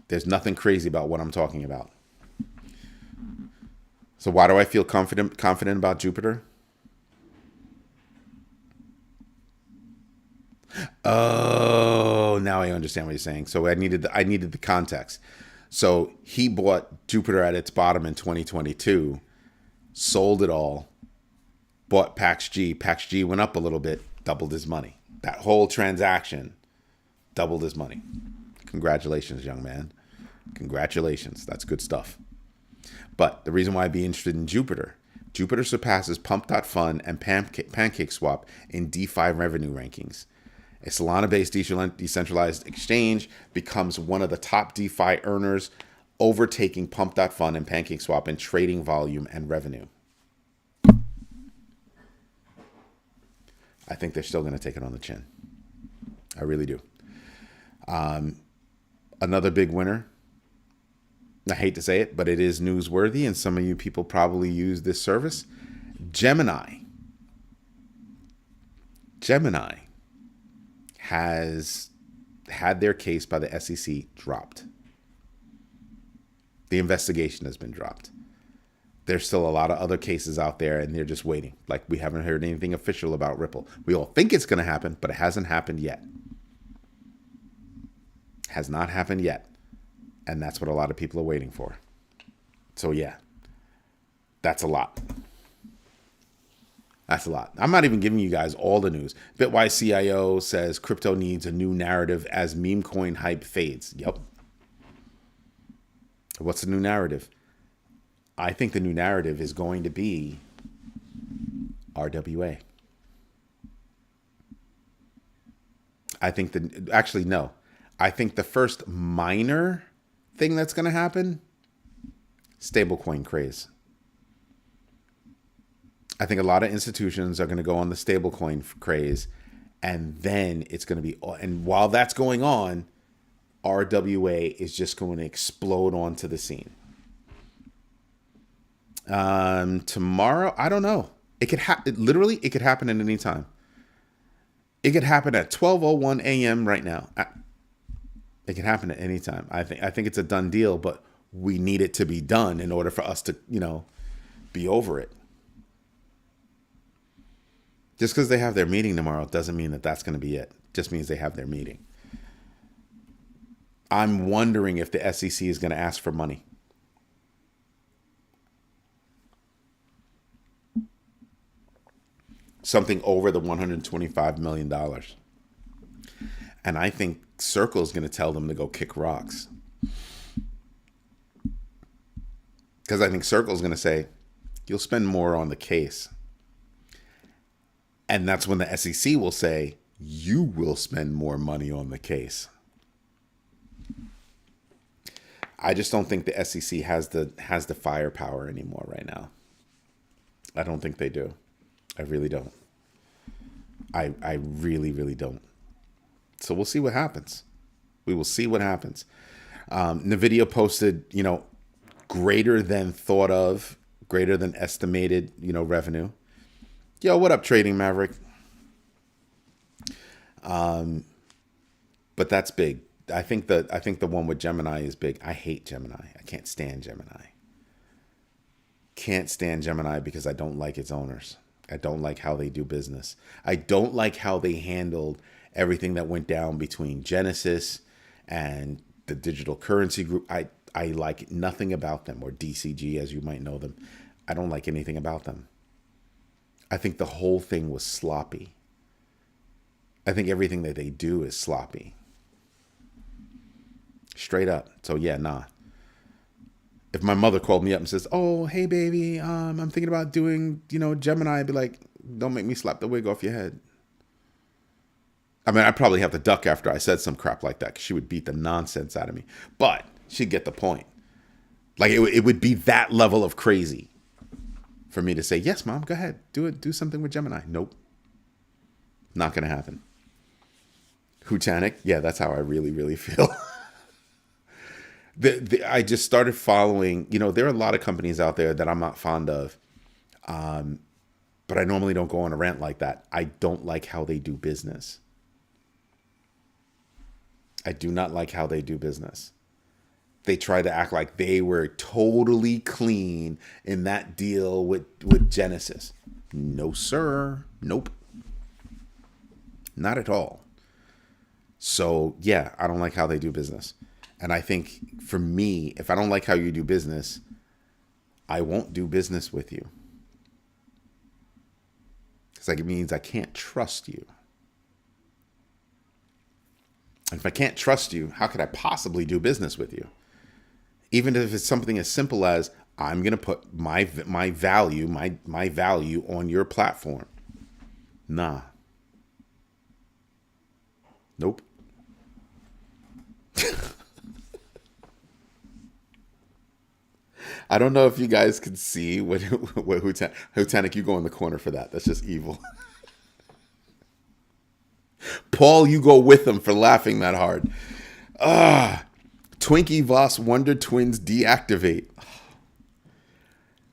There's nothing crazy about what I'm talking about. So why do I feel confident about Jupiter? Oh, now I understand what you're saying. So I needed the context. So he bought Jupiter at its bottom in 2022, sold it all, bought Pax G. Pax G went up a little bit, doubled his money. That whole transaction doubled his money. Congratulations, young man. Congratulations. That's good stuff. But the reason why I'd be interested in Jupiter surpasses Pump.Fun and PancakeSwap in DeFi revenue rankings. A Solana-based decentralized exchange becomes one of the top DeFi earners, overtaking Pump.Fun and PancakeSwap in trading volume and revenue. I think they're still going to take it on the chin. I really do. Another big winner. I hate to say it, but it is newsworthy, and some of you people probably use this service. Gemini has had their case by the SEC dropped. The investigation has been dropped. There's still a lot of other cases out there, and they're just waiting. Like, we haven't heard anything official about Ripple. We all think it's going to happen, but it hasn't happened yet. Has not happened yet. And that's what a lot of people are waiting for. So yeah, that's a lot. That's a lot. I'm not even giving you guys all the news. Bitwise CIO says crypto needs a new narrative as meme coin hype fades. Yep. What's the new narrative? I think the new narrative is going to be RWA. I think actually, no. I think the first minor thing that's going to happen, stablecoin craze. I think a lot of institutions are going to go on the stablecoin craze, and then it's going to be, and while that's going on, RWA is just going to explode onto the scene. Tomorrow, I don't know. It could literally, it could happen at any time. It could happen at 12:01 a.m. right now. It can happen at any time. I think it's a done deal, but we need it to be done in order for us to, be over it. Just because they have their meeting tomorrow doesn't mean that that's going to be it. Just means they have their meeting. I'm wondering if the SEC is going to ask for money. Something over the $125 million. And I think Circle is going to tell them to go kick rocks. Because I think Circle is going to say, you'll spend more on the case. And that's when the SEC will say, you will spend more money on the case. I just don't think the SEC has the firepower anymore right now. I don't think they do. I really don't. I really, really don't. So we'll see what happens. We will see what happens. NVIDIA posted, greater than thought of, greater than estimated, revenue. Yo, what up, Trading Maverick? But that's big. I think the one with Gemini is big. I hate Gemini. I can't stand Gemini. Can't stand Gemini because I don't like its owners. I don't like how they do business. I don't like how they handled everything that went down between Genesis and the digital currency group. I like nothing about them, or DCG as you might know them. I don't like anything about them. I think the whole thing was sloppy. I think everything that they do is sloppy. Straight up. So yeah, nah. If my mother called me up and says, "Oh, hey baby, I'm thinking about doing, Gemini," I'd be like, "Don't make me slap the wig off your head." I mean, I'd probably have to duck after I said some crap like that, because she would beat the nonsense out of me. But she'd get the point. Like it would be that level of crazy for me to say, "Yes, mom, go ahead, do it. Do something with Gemini." Nope, not gonna happen. Hutanic, yeah, that's how I really, really feel. I just started following, there are a lot of companies out there that I'm not fond of, but I normally don't go on a rant like that. I don't like how they do business. I do not like how they do business. They try to act like they were totally clean in that deal with Genesis. No, sir. Nope. Not at all. So, yeah, I don't like how they do business. And I think for me, if I don't like how you do business, I won't do business with you. Because it means I can't trust you. And if I can't trust you, how could I possibly do business with you? Even if it's something as simple as, I'm going to put my value on your platform. Nah. Nope. I don't know if you guys can see what Hutanic, you go in the corner for that. That's just evil. Paul, you go with them for laughing that hard. Twinkie Voss Wonder Twins deactivate.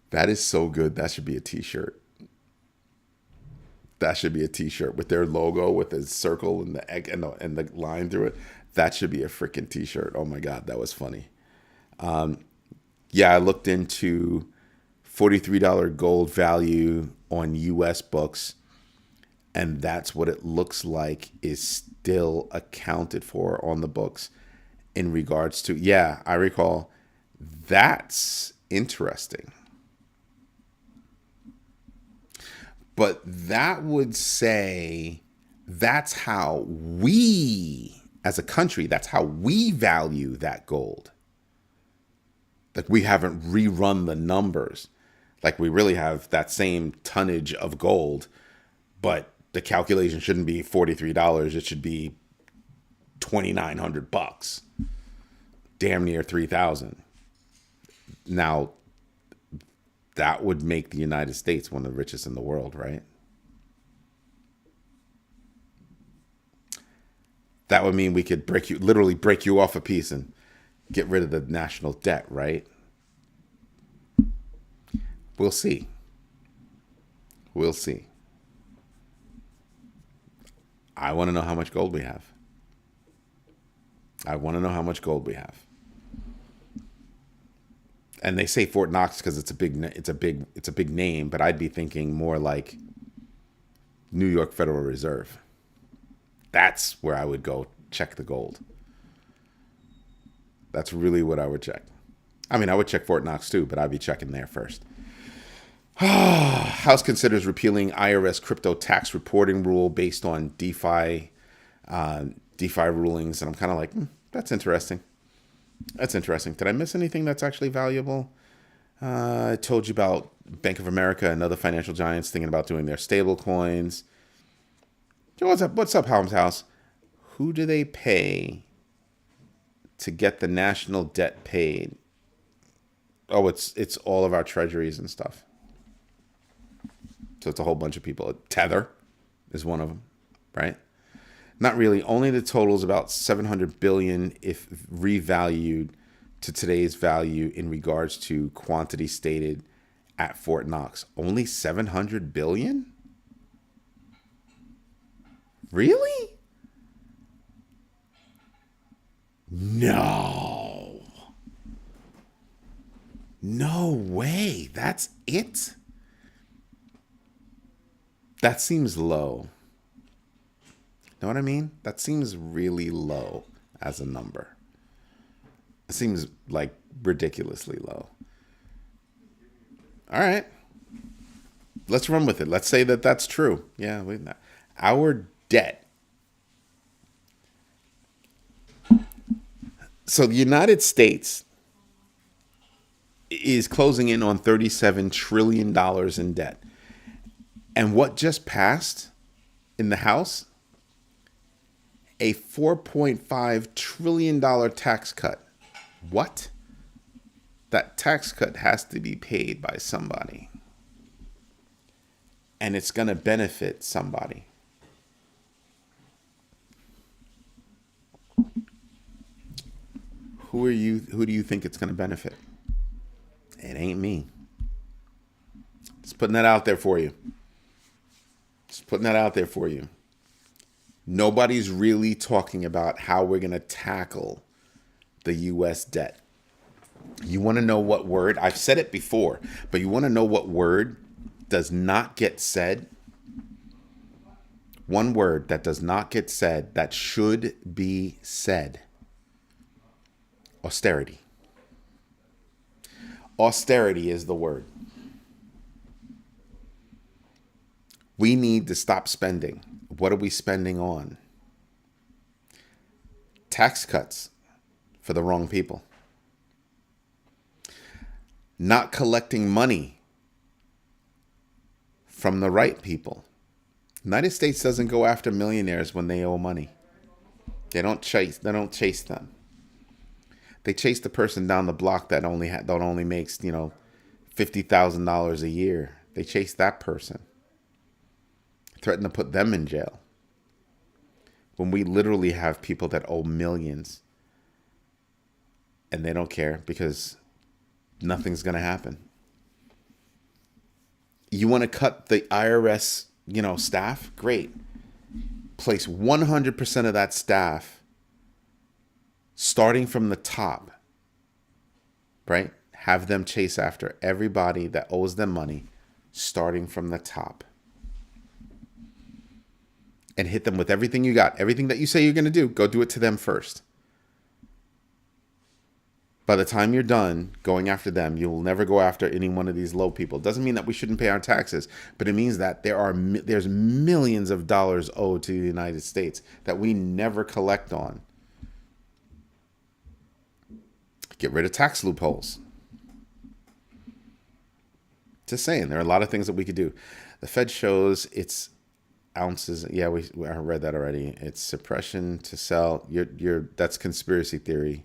That is so good. That should be a t-shirt. That should be a t-shirt with their logo, with the circle and the egg and the line through it. That should be a freaking t-shirt. Oh my God, that was funny. Yeah, I looked into $43 gold value on US books, and that's what it looks like is still accounted for on the books in regards to, yeah, I recall that's Interesting. But that would say that's how we, as a country, that's how we value that gold. Like we haven't rerun the numbers. Like we really have that same tonnage of gold, but the calculation shouldn't be $43. It should be $2,900. Damn near 3,000. Now, that would make the United States one of the richest in the world, right? That would mean we could literally break you off a piece and get rid of the national debt, right? We'll see. We'll see. I want to know how much gold we have. I want to know how much gold we have. And they say Fort Knox because it's a big name, but I'd be thinking more like New York Federal Reserve. That's where I would go check the gold. That's really what I would check. I mean, I would check Fort Knox too, but I'd be checking there first. House considers repealing IRS crypto tax reporting rule based on DeFi rulings, and I'm kind of like, that's interesting. That's interesting. Did I miss anything that's actually valuable? I told you about Bank of America and other financial giants thinking about doing their stable coins. Yo, what's up? What's up, Helms House? Who do they pay to get the national debt paid? Oh, it's all of our treasuries and stuff. So it's a whole bunch of people. Tether is one of them, right? Not really. Only the total is about 700 billion if revalued to today's value in regards to quantity stated at Fort Knox. Only 700 billion? Really? No. No way. That's it? That seems low. Know what I mean? That seems really low as a number. It seems like ridiculously low. All right. Let's run with it. Let's say that that's true. Yeah. Our debt. So the United States is closing in on $37 trillion in debt. And what just passed in the House? A $4.5 trillion tax cut. What? That tax cut has to be paid by somebody. And it's going to benefit somebody. Who do you think it's going to benefit? It ain't me. Just putting that out there for you. Nobody's really talking about how we're going to tackle the U.S. debt. You want to know what word? I've said it before, but you want to know what word does not get said? One word that does not get said that should be said. Austerity. Austerity is the word. We need to stop spending. What are we spending on? Tax cuts for the wrong people. Not collecting money from the right people. United States doesn't go after millionaires when they owe money. They don't chase them. They chase the person down the block that only makes, $50,000 a year. They chase that person. Threaten to put them in jail. When we literally have people that owe millions and they don't care because nothing's going to happen. You want to cut the IRS, staff? Great. Place 100% of that staff starting from the top, right? Have them chase after everybody that owes them money starting from the top. And hit them with everything you got. Everything that you say you're going to do, go do it to them first. By the time you're done going after them, you will never go after any one of these low people. It doesn't mean that we shouldn't pay our taxes, but it means that there's millions of dollars owed to the United States that we never collect on. Get rid of tax loopholes. Just saying, there are a lot of things that we could do. The Fed shows its ounces. Yeah, I read that already. It's suppression to sell. That's conspiracy theory.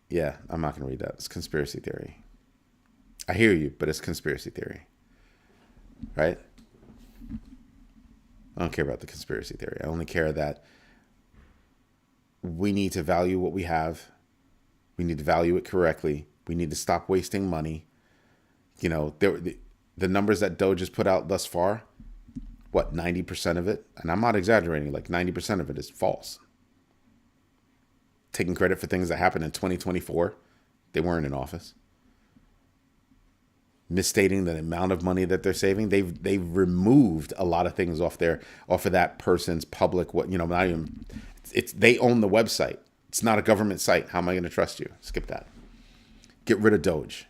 Yeah, I'm not going to read that. It's conspiracy theory. I hear you, but it's conspiracy theory. Right? I don't care about the conspiracy theory. I only care that we need to value what we have. We need to value it correctly. We need to stop wasting money. You know, the numbers that Doge has put out thus far, what, 90% of it? And I'm not exaggerating, like 90% of it is false. Taking credit for things that happened in 2024. They weren't in office. Misstating the amount of money that they're saving. They've removed a lot of things off of that person's public, not even, they own the website. It's not a government site. How am I going to trust you? Skip that. Get rid of Doge.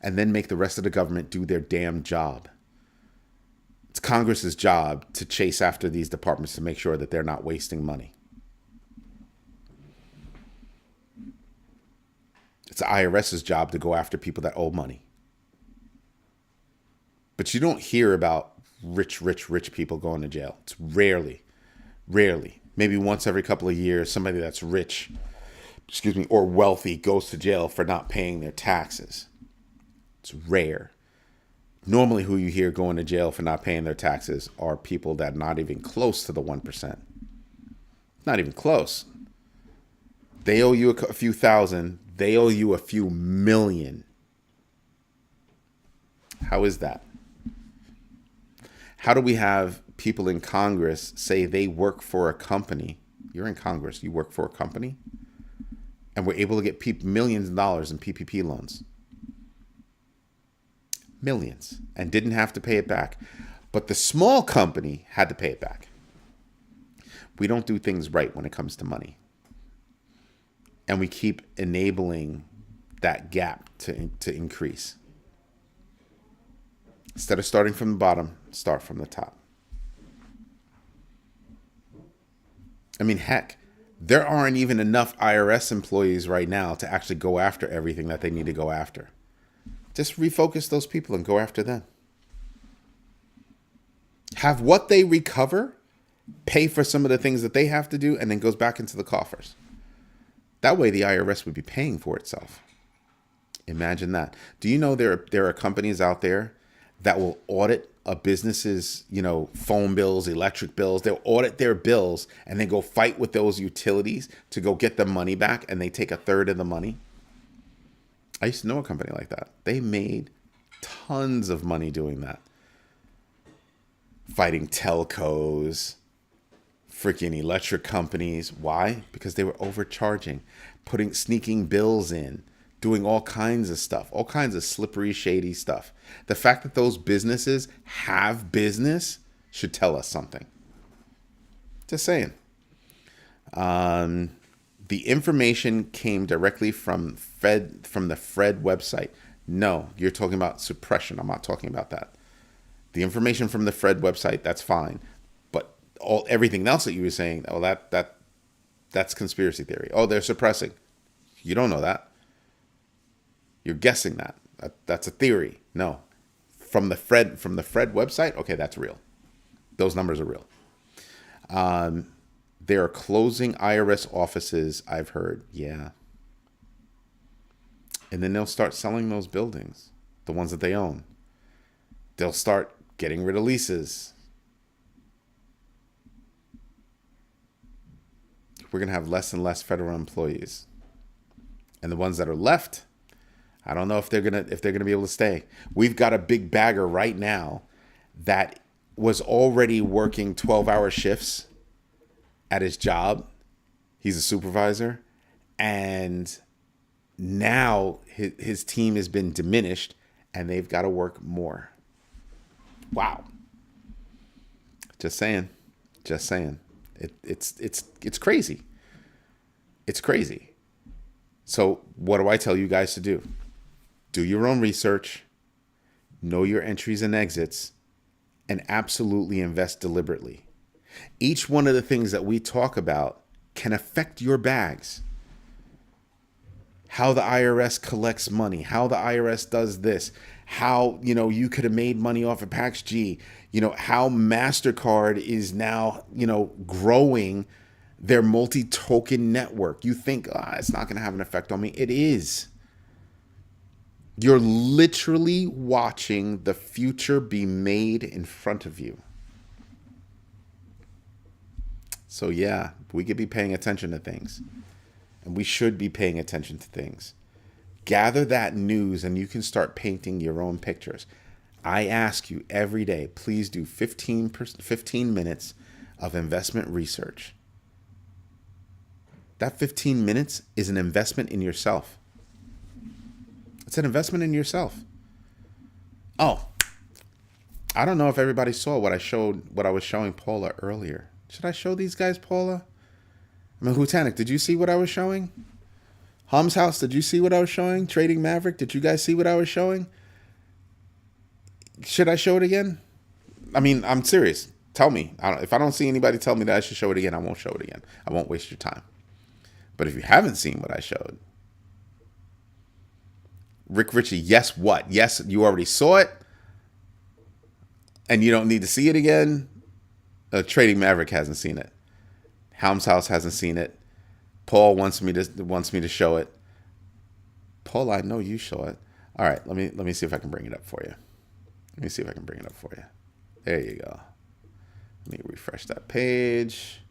And then make the rest of the government do their damn job. It's Congress's job to chase after these departments to make sure that they're not wasting money. It's the IRS's job to go after people that owe money. But you don't hear about rich people going to jail. It's rarely. Maybe once every couple of years, somebody that's rich, or wealthy goes to jail for not paying their taxes. It's rare. Normally who you hear going to jail for not paying their taxes are people that are not even close to the 1%. Not even close. They owe you a few thousand. They owe you a few million. How is that? How do we have people in Congress say they work for a company? You're in Congress. You work for a company? And we're able to get millions of dollars in PPP loans. Millions. And didn't have to pay it back. But the small company had to pay it back. We don't do things right when it comes to money. And we keep enabling that gap to increase. Instead of starting from the bottom, start from the top. I mean, heck, there aren't even enough IRS employees right now to actually go after everything that they need to go after. Just refocus those people and go after them. Have what they recover pay for some of the things that they have to do and then goes back into the coffers. That way the IRS would be paying for itself. Imagine that. Do you know there are companies out there that will audit a business's, phone bills, electric bills. They'll audit their bills and then go fight with those utilities to go get the money back, and they take a third of the money? I used to know a company like that. They made tons of money doing that. Fighting telcos, freaking electric companies. Why? Because they were overcharging, sneaking bills in, doing all kinds of stuff, all kinds of slippery, shady stuff. The fact that those businesses have business should tell us something. Just saying. The information came directly from the Fred website. No, you're talking about suppression. I'm not talking about that. The information from the Fred website, that's fine. But everything else that you were saying, that's conspiracy theory. Oh, they're suppressing. You don't know that. You're guessing that. That's a theory. No. From the Fred website, okay, that's real. Those numbers are real. They are closing IRS offices, I've heard. Yeah. And then they'll start selling those buildings, the ones that they own. They'll start getting rid of leases. We're going to have less and less federal employees. And the ones that are left, I don't know if they're gonna be able to stay. We've got a big bagger right now that was already working 12-hour shifts at his job. He's a supervisor, and now his team has been diminished, and they've got to work more. Wow. Just saying. It's crazy. It's crazy. So what do I tell you guys to do? Do your own research, know your entries and exits, and absolutely invest deliberately. Each one of the things that we talk about can affect your bags. How the IRS collects money, how the IRS does this, how, you could have made money off of Pax G, how MasterCard is now, growing their multi-token network. You think, it's not going to have an effect on me. It is. You're literally watching the future be made in front of you. So yeah, we could be paying attention to things. And we should be paying attention to things. Gather that news and you can start painting your own pictures. I ask you every day, please do 15 minutes of investment research. That 15 minutes is an investment in yourself. It's an investment in yourself. Oh, I don't know if everybody saw what I was showing Paula earlier. Should I show these guys, Paula? Hutanic, did you see what I was showing? Hum's House, did you see what I was showing? Trading Maverick, did you guys see what I was showing? Should I show it again? I'm serious. Tell me. If I don't see anybody tell me that I should show it again, I won't show it again. I won't waste your time. But if you haven't seen what I showed, Rick Ritchie, yes, what? Yes, you already saw it, and you don't need to see it again. Trading Maverick hasn't seen it. Helm's House hasn't seen it. Paul wants me to show it. Paul, I know you show it. All right, let me see if I can bring it up for you. There you go. Let me refresh that page.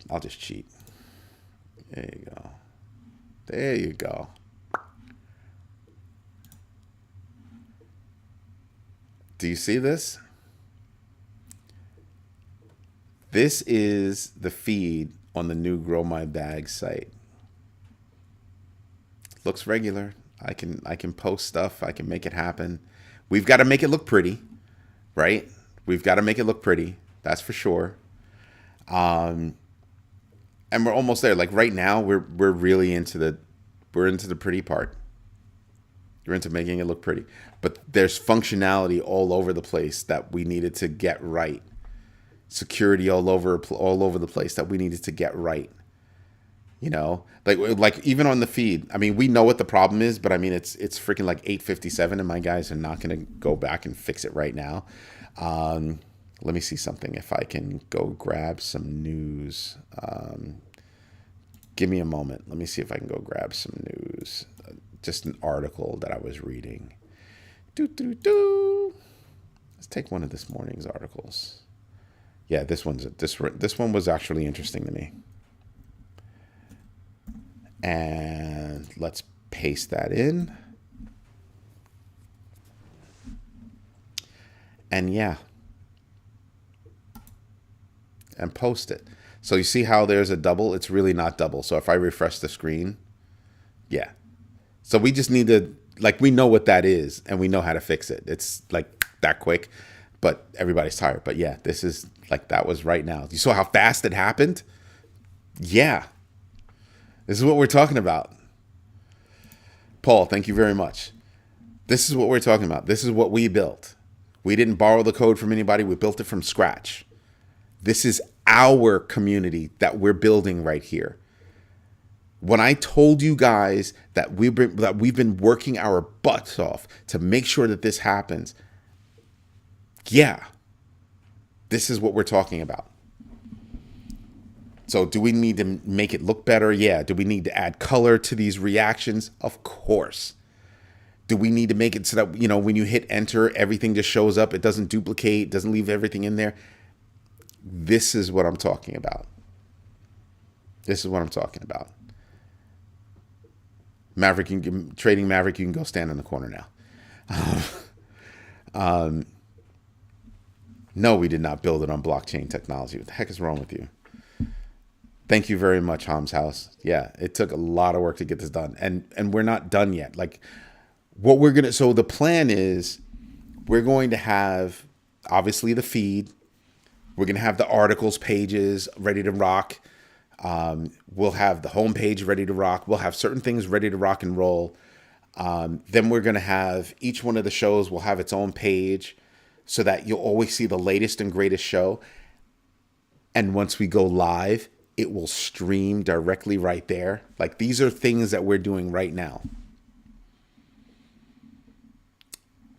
I'll just cheat. There you go. Do you see this? This is the feed on the new Grow My Bag site. Looks regular. I can post stuff. I can make it happen. We've got to make it look pretty, right? We've got to make it look pretty. That's for sure. And we're almost there. Like right now, we're really into the pretty part. We're into making it look pretty. But there's functionality all over the place that we needed to get right. Security all over the place that we needed to get right. Like even on the feed. We know what the problem is, but it's freaking like 8:57, and my guys are not going to go back and fix it right now. Let me see something. If I can go grab some news. Give me a moment. Let me see if I can go grab some news. Just an article that I was reading. Let's take one of this morning's articles. Yeah, this one was actually interesting to me. And let's paste that in. And yeah. And post it. So you see how there's a double? It's really not double. So if I refresh the screen, yeah. So we just need to, we know what that is and we know how to fix it. It's like that quick, but everybody's tired. But yeah, this is that was right now. You saw how fast it happened? Yeah. This is what we're talking about. Paul, thank you very much. This is what we're talking about. This is what we built. We didn't borrow the code from anybody. We built it from scratch. This is our community that we're building right here. When I told you guys that we've been working our butts off to make sure that this happens, yeah, this is what we're talking about. So do we need to make it look better? Yeah. Do we need to add color to these reactions? Of course. Do we need to make it so that, when you hit enter, everything just shows up? It doesn't duplicate, doesn't leave everything in there. This is what I'm talking about. Maverick, Trading Maverick, you can go stand in the corner now. No, we did not build it on blockchain technology. What the heck is wrong with you? Thank you very much, Hom's House. Yeah, it took a lot of work to get this done. And we're not done yet. So the plan is we're going to have, obviously, the feed. We're going to have the articles pages ready to rock. We'll have the homepage ready to rock. We'll have certain things ready to rock and roll. Then we're going to have each one of the shows will have its own page so that you'll always see the latest and greatest show. And once we go live, it will stream directly right there. Like, these are things that we're doing right now.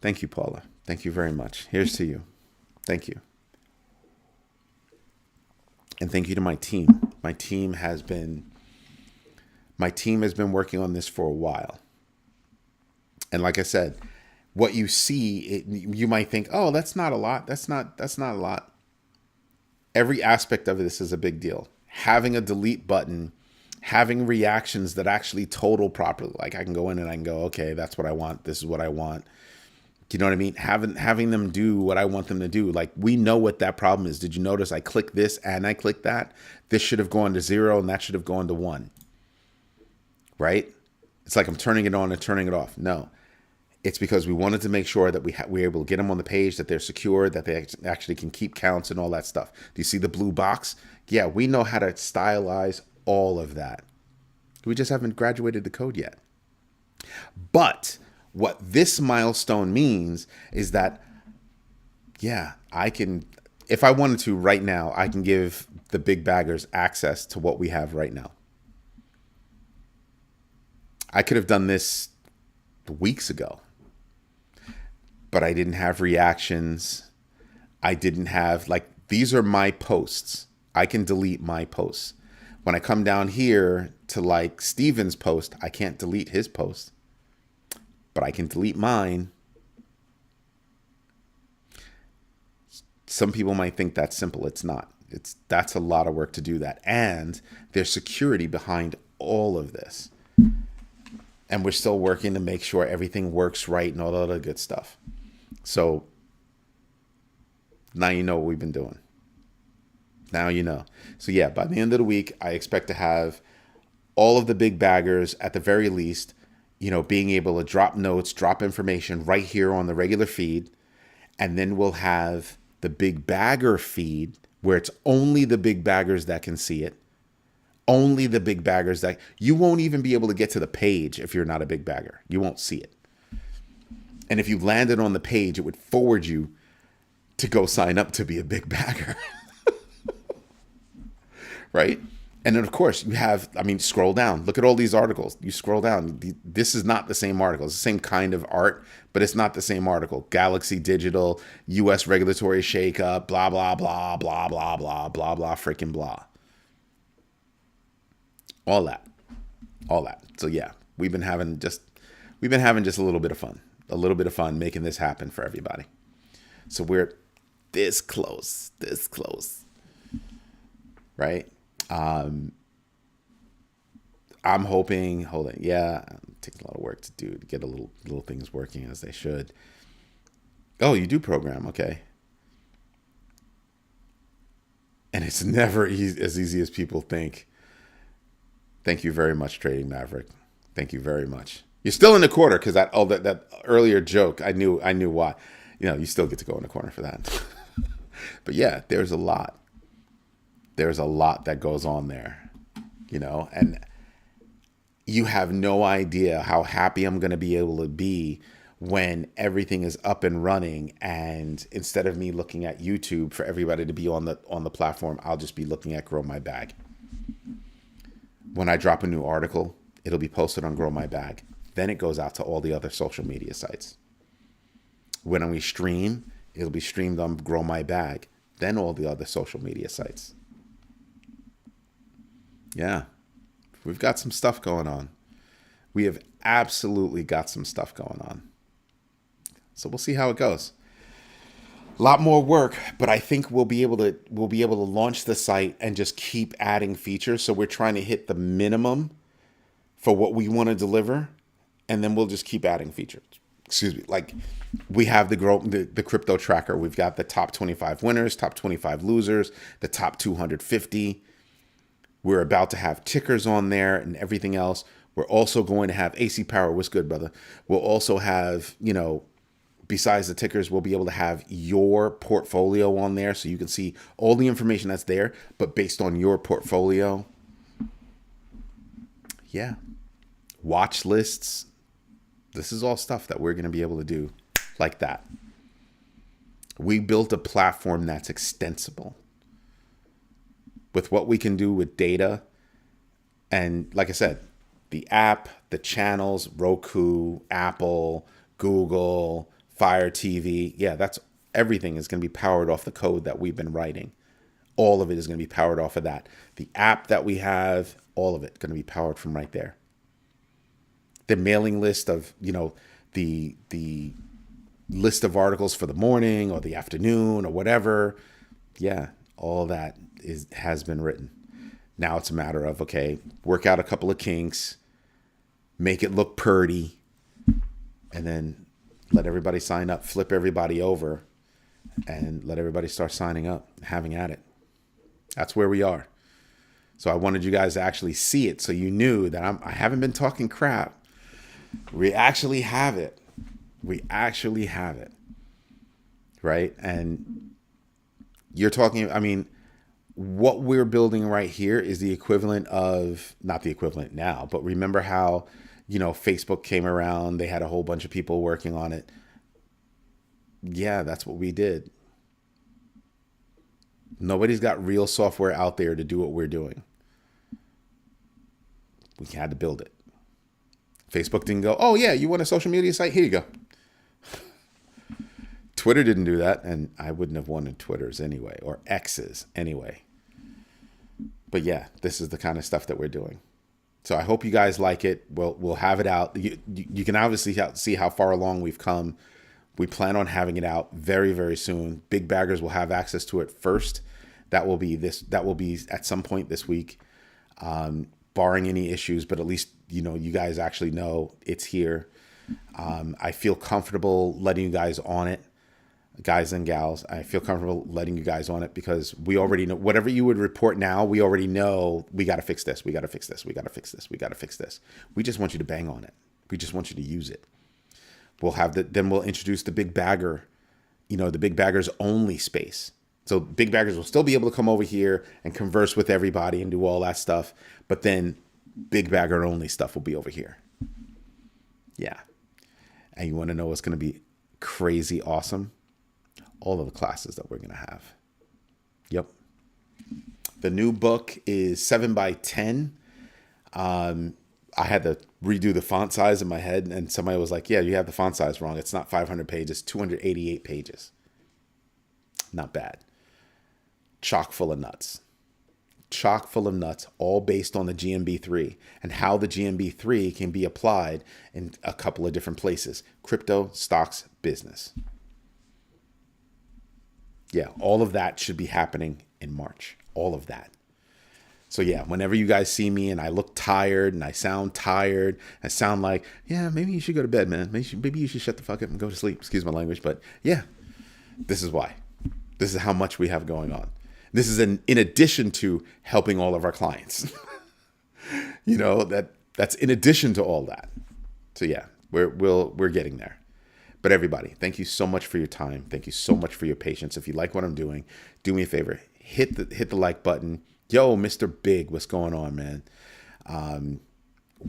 Thank you, Paula. Thank you very much. Here's to you. Thank you. And thank you to my team. My team has been working on this for a while. And like I said, what you see, you might think, oh, that's not a lot. That's not a lot. Every aspect of this is a big deal. Having a delete button, having reactions that actually total properly. Like, I can go in and I can go, okay, that's what I want. This is what I want. Do you know what I mean? Having them do what I want them to do. Like, we know what that problem is. Did you notice I clicked this and I clicked that? This should have gone to 0 and that should have gone to 1. Right? It's like I'm turning it on and turning it off. No. It's because we wanted to make sure that we're able to get them on the page, that they're secure, that they actually can keep counts and all that stuff. Do you see the blue box? Yeah, we know how to stylize all of that. We just haven't graduated the code yet. But what this milestone means is that, yeah, I can, if I wanted to right now, I can give the big baggers access to what we have right now. I could have done this weeks ago, but I didn't have reactions. I didn't have, like, these are my posts. I can delete my posts. When I come down here to, like, Steven's post, I can't delete his post, but I can delete mine. Some people might think that's simple. It's not. That's a lot of work to do that. And there's security behind all of this. And we're still working to make sure everything works right and all the other good stuff. So now you know what we've been doing. Now you know. So yeah, by the end of the week, I expect to have all of the big baggers, at the very least, being able to drop notes, drop information right here on the regular feed. And then we'll have the big bagger feed where it's only the big baggers that can see it. Only the big baggers that you won't even be able to get to the page if you're not a big bagger. You won't see it. And if you landed on the page, it would forward you to go sign up to be a big bagger. Right? And then, of course, you have, scroll down. Look at all these articles. You scroll down. This is not the same article. It's the same kind of art, but it's not the same article. Galaxy Digital, U.S. regulatory shakeup, blah, blah, blah, blah, blah, blah, blah, blah, freaking blah. All that. So yeah, we've been having just a little bit of fun making this happen for everybody. So we're this close, right? I'm hoping, it takes a lot of work to do to get little things working as they should. Oh, you do program. Okay. And it's never as easy as people think. Thank you very much, Trading Maverick. Thank you very much. You're still in the corner because that earlier joke, I knew why. You still get to go in the corner for that. But yeah, there's a lot. There's a lot that goes on there, and you have no idea how happy I'm going to be able to be when everything is up and running. And instead of me looking at YouTube for everybody to be on the platform, I'll just be looking at Grow My Bag. When I drop a new article, it'll be posted on Grow My Bag. Then it goes out to all the other social media sites. When we stream, it'll be streamed on Grow My Bag, then all the other social media sites. Yeah, we've got some stuff going on. We have absolutely got some stuff going on. So we'll see how it goes. A lot more work, but I think we'll be able to launch the site and just keep adding features. So we're trying to hit the minimum for what we want to deliver, and then we'll just keep adding features. Excuse me. Like, we have the crypto tracker. We've got the top 25 winners, top 25 losers, the top 250. We're about to have tickers on there and everything else. We're also going to have AC Power. What's good, brother? We'll also have, besides the tickers, we'll be able to have your portfolio on there so you can see all the information that's there, but based on your portfolio. Yeah. Watch lists. This is all stuff that we're going to be able to do like that. We built a platform that's extensible with what we can do with data. And like I said, the app, the channels, Roku, Apple, Google, Fire TV. Yeah, that's everything is going to be powered off the code that we've been writing. All of it is going to be powered off of that. The app that we have, all of it going to be powered from right there. The mailing list of, the list of articles for the morning or the afternoon or whatever. Yeah, all that has been written. Now it's a matter of, okay, work out a couple of kinks, make it look purty, and then let everybody sign up, flip everybody over, and let everybody start signing up, having at it. That's where we are. So I wanted you guys to actually see it so you knew that I haven't been talking crap. We actually have it. We actually have it. Right? And you're talking, what we're building right here is the equivalent of, not the equivalent now, but remember how, Facebook came around, they had a whole bunch of people working on it. Yeah, that's what we did. Nobody's got real software out there to do what we're doing. We had to build it. Facebook didn't go, oh yeah, you want a social media site? Here you go. Twitter didn't do that, and I wouldn't have wanted Twitters anyway, or X's anyway. But yeah, this is the kind of stuff that we're doing. So I hope you guys like it. We'll have it out. You can obviously see how far along we've come. We plan on having it out very, very soon. Big baggers will have access to it first. That will be at some point this week, barring any issues. But at least you guys actually know it's here. I feel comfortable letting you guys on it. Guys and gals, I feel comfortable letting you guys on it because we already know whatever you would report now. We already know we got to fix this. We got to fix this. We got to fix this. We got to fix this. We just want you to bang on it. We just want you to use it. Then we'll introduce the big bagger, the big baggers only space. So big baggers will still be able to come over here and converse with everybody and do all that stuff. But then big bagger only stuff will be over here. Yeah. And you want to know what's going to be crazy awesome? All of the classes that we're going to have. Yep. The new book is 7x10. I had to redo the font size in my head, and somebody was like, yeah, you have the font size wrong. It's not 500 pages, 288 pages. Not bad. Chock full of nuts. Chock full of nuts, all based on the GMB3 and how the GMB3 can be applied in a couple of different places. Crypto, stocks, business. Yeah, all of that should be happening in March. All of that. So yeah, whenever you guys see me and I look tired and I sound tired, I sound like, yeah, maybe you should go to bed, man. Maybe you should shut the fuck up and go to sleep. Excuse my language. But yeah, this is why. This is how much we have going on. This is in addition to helping all of our clients. That's in addition to all that. So yeah, we're getting there. But everybody, thank you so much for your time. Thank you so much for your patience. If you like what I'm doing, do me a favor. Hit the like button. Yo, Mr. Big, what's going on, man?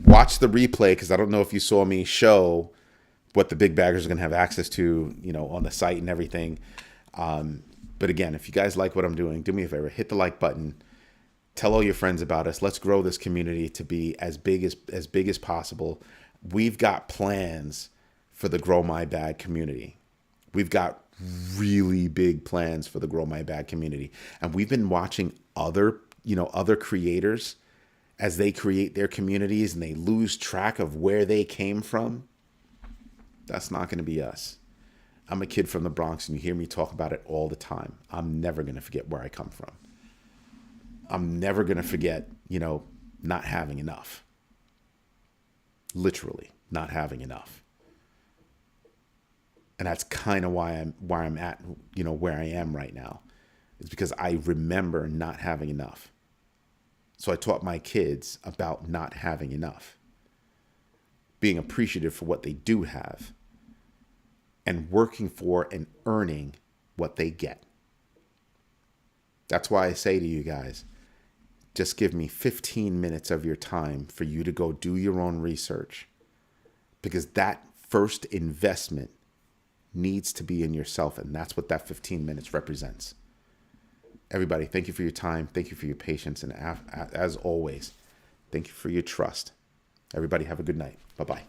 Watch the replay because I don't know if you saw me show what the big baggers are going to have access to, on the site and everything. But again, if you guys like what I'm doing, do me a favor. Hit the like button. Tell all your friends about us. Let's grow this community to be as big as possible. We've got plans for the Grow My Bag community. We've got really big plans for the Grow My Bag community. And we've been watching other creators as they create their communities and they lose track of where they came from. That's not going to be us. I'm a kid from the Bronx and you hear me talk about it all the time. I'm never going to forget where I come from. I'm never going to forget, not having enough. Literally not having enough. And that's kind of why I'm at, where I am right now. It's because I remember not having enough. So I taught my kids about not having enough. Being appreciative for what they do have. And working for and earning what they get. That's why I say to you guys, Just give me 15 minutes of your time for you to go do your own research, because that first investment needs to be in yourself. And that's what that 15 minutes represents. Everybody, thank you for your time. Thank you for your patience. And as always, thank you for your trust. Everybody have a good night. Bye-bye.